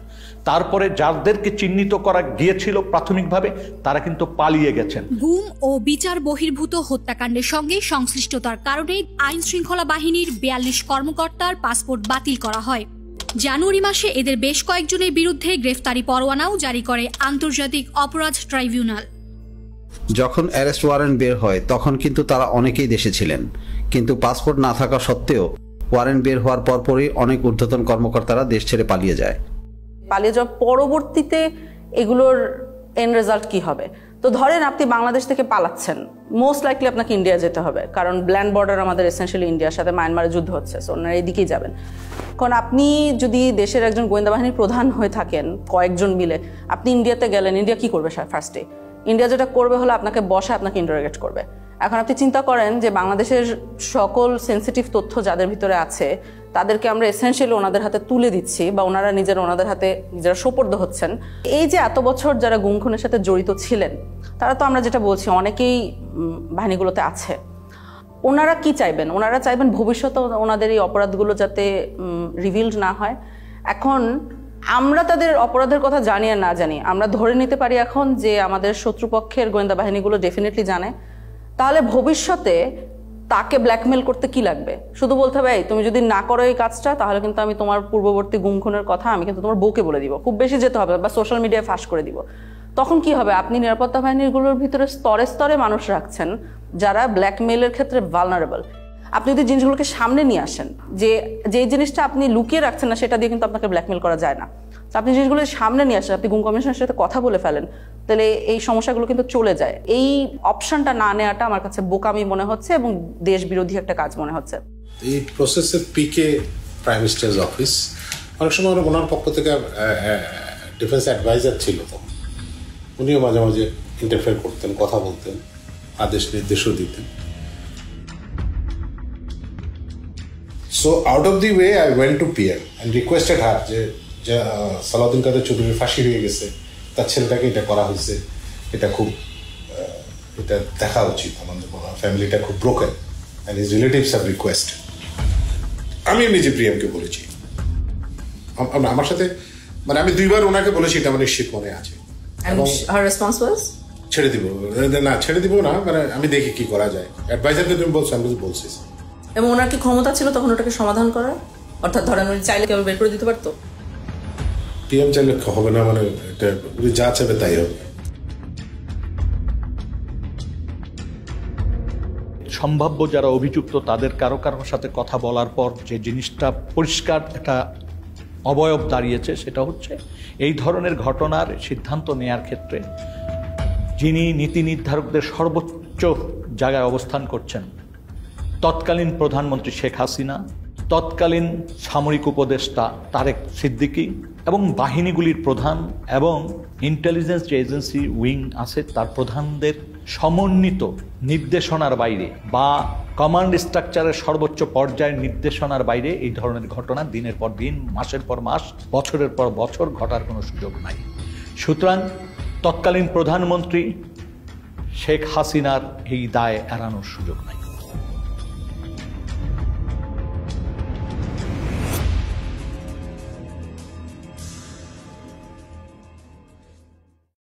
তারপরে যাদেরকে চিহ্নিত করা গিয়েছিল প্রাথমিকভাবে, তারা কিন্তু পালিয়ে গেছেন।
গুম ও বিচার বহির্ভূত হত্যাকাণ্ডের সঙ্গে সংশ্লিষ্টতার কারণে আইন শৃঙ্খলা বাহিনীর 42 কর্মকর্তার পাসপোর্ট বাতিল করা হয়। জানুয়ারি মাসে এদের বেশ কয়েকজনের বিরুদ্ধে গ্রেফতারি পরোয়ানাও জারি করে আন্তর্জাতিক অপরাধ ট্রাইব্যুনাল।
যখন অ্যারেস্ট ওয়ারেন্ট বের হয় তখন কিন্তু তারা অনেকেই দেশে ছিলেন, কিন্তু পাসপোর্ট না থাকা সত্ত্বেও ওয়ারেন্ট বের হওয়ার পরপরই অনেক ঊর্ধ্বতন কর্মকর্তারা দেশ ছেড়ে পালিয়ে যায়।
পালিয়ে যাওয়ার পরবর্তীতে এগুলোর এন্ড রেজাল্ট কি হবে? তো ধরেন আপনি বাংলাদেশ থেকে পালাচ্ছেন, মোস্ট লাইকলি আপনাকে ইন্ডিয়া যেতে হবে, কারণ ল্যান্ড বর্ডার আমাদের এসেনশিয়ালি ইন্ডিয়ার সাথে, মায়ানমারে যুদ্ধ হচ্ছে, সো ওনারা এদিকেই যাবেন। কারণ আপনি যদি দেশের একজন গোয়েন্দা বাহিনীর প্রধান হয়ে থাকেন, কয়েকজন মিলে আপনি ইন্ডিয়াতে গেলেন, ইন্ডিয়া কি করবে ফার্স্টে? ইন্ডিয়া যেটা করবে হলো আপনাকে বসে আপনাকে ইন্টারোগেট করবে। এখন আপনি চিন্তা করেন যে বাংলাদেশের সকল সেন্সিটিভ তথ্য যাদের ভিতরে আছে তাদেরকে আমরা এসেনশিয়ালি ওনাদের হাতে তুলে দিচ্ছি, বা ওনারা ওনাদের হাতে নিজেরা সোপর্দ হচ্ছেন। এই যে এত বছর যারা গুম খুনের সাথে জড়িত ছিলেন, তারা তো আমরা যেটা বলছি অনেকেই বাহিনীগুলোতে আছে। ওনারা কি চাইবেন? ওনারা চাইবেন ভবিষ্যতে ওনাদের এই অপরাধগুলো যাতে রিভিলড না হয়। এখন আমরা তাদের অপরাধের কথা জানি আর না জানি, আমরা ধরে নিতে পারি এখন যে আমাদের শত্রুপক্ষের গোয়েন্দা বাহিনীগুলো ডেফিনেটলি জানে। তাহলে ভবিষ্যতে তাকে ব্ল্যাকমেল করতে কি লাগবে? শুধু বলতে হবে, তুমি যদি না করো এই কাজটা, তাহলে কিন্তু আমি তোমার পূর্ববর্তী গুম খুনের কথা আমি কিন্তু তোমার বউকে বলে দিব, খুব বেশি যেতে হবে, বা সোশ্যাল মিডিয়ায় ফাঁস করে দিব। তখন কি হবে? আপনি নিরাপত্তা বাহিনীগুলোর ভিতরে স্তরে স্তরে মানুষ রাখছেন যারা ব্ল্যাকমেলের ক্ষেত্রে ভালনারেবল। আপনি যদি জিনিসগুলোকে সামনে নিয়ে আসেন, যে জিনিসটা আপনি লুকিয়ে রাখছেন না, সেটা দিয়ে কিন্তু আপনাকে ব্ল্যাকমেল করা যায় না। তো আপনি জিনিসগুলো সামনে নিয়ে আসেন, আপনি গুম কমিশনের সাথে কথা বলে ফেলেন, তাহলে এই সমস্যাগুলো কিন্তু চলে যায়। এই অপশনটা না নেওয়াটা আমার কাছে বোকামি মনে হচ্ছে এবং দেশ বিরোধী একটা কাজ মনে হচ্ছে।
এই প্রসেসের পিকে প্রাইম মিনিস্টার্স অফিস, অনেক সময় ওনার পক্ষ থেকে ডিফেন্স অ্যাডভাইজার ছিল, তো উনিও মাঝে মাঝে ইন্টারফেয়ার করতেন, কথা বলতেন, আদেশ নির্দেশও দিতেন। So out of the way I went to PM and requested her যে সালাউদ্দিন কাদের চৌধুরীর ফাঁসি হয়ে গেছে, তার ছেলেটাকে এটা করা হয়েছে, এটা খুব এটা দেখা উচিত আমাদের ফ্যামিলিটা খুব broken and his relatives have requested. আমি নিজে প্রিয়ামকে বলেছি, আমার সাথে মানে আমি 2 বার ওনাকে বলেছি, এটা আমার নিশ্চিত মনে আছে। ছেড়ে দিব না, ছেড়ে দিব না, মানে আমি দেখি কি করা যায়। অ্যাডভাইজারকে তুমি বলছো, আমি বলছি।
এবং ওনার কি ক্ষমতা ছিল তখন ওটাকে সমাধান করার? অর্থাৎ ধরেন উনি চাইলে কেউ বের করে দিতে পারতো?
পিএম চাইলে হবে না, মানে এটা উনি যা চাইবে তাই হবে।
সম্ভাব্য যারা অভিযুক্ত তাদের কারো কারোর সাথে কথা বলার পর যে জিনিসটা পরিষ্কার একটা অবয়ব দাঁড়িয়েছে, সেটা হচ্ছে এই ধরনের ঘটনার সিদ্ধান্ত নেয়ার ক্ষেত্রে যিনি নীতি নির্ধারকদের সর্বোচ্চ জায়গায় অবস্থান করছেন, তৎকালীন প্রধানমন্ত্রী শেখ হাসিনা, তৎকালীন সামরিক উপদেষ্টা তারেক সিদ্দিকী এবং বাহিনীগুলির প্রধান এবং ইন্টেলিজেন্স যে এজেন্সি উইং আছে তার প্রধানদের সমন্বিত নির্দেশনার বাইরে বা কমান্ড স্ট্রাকচারের সর্বোচ্চ পর্যায়ের নির্দেশনার বাইরে এই ধরনের ঘটনা দিনের পর দিন, মাসের পর মাস, বছরের পর বছর ঘটার কোনো সুযোগ নাই। সুতরাং তৎকালীন প্রধানমন্ত্রী শেখ হাসিনার এই দায় এড়ানোর সুযোগ নাই।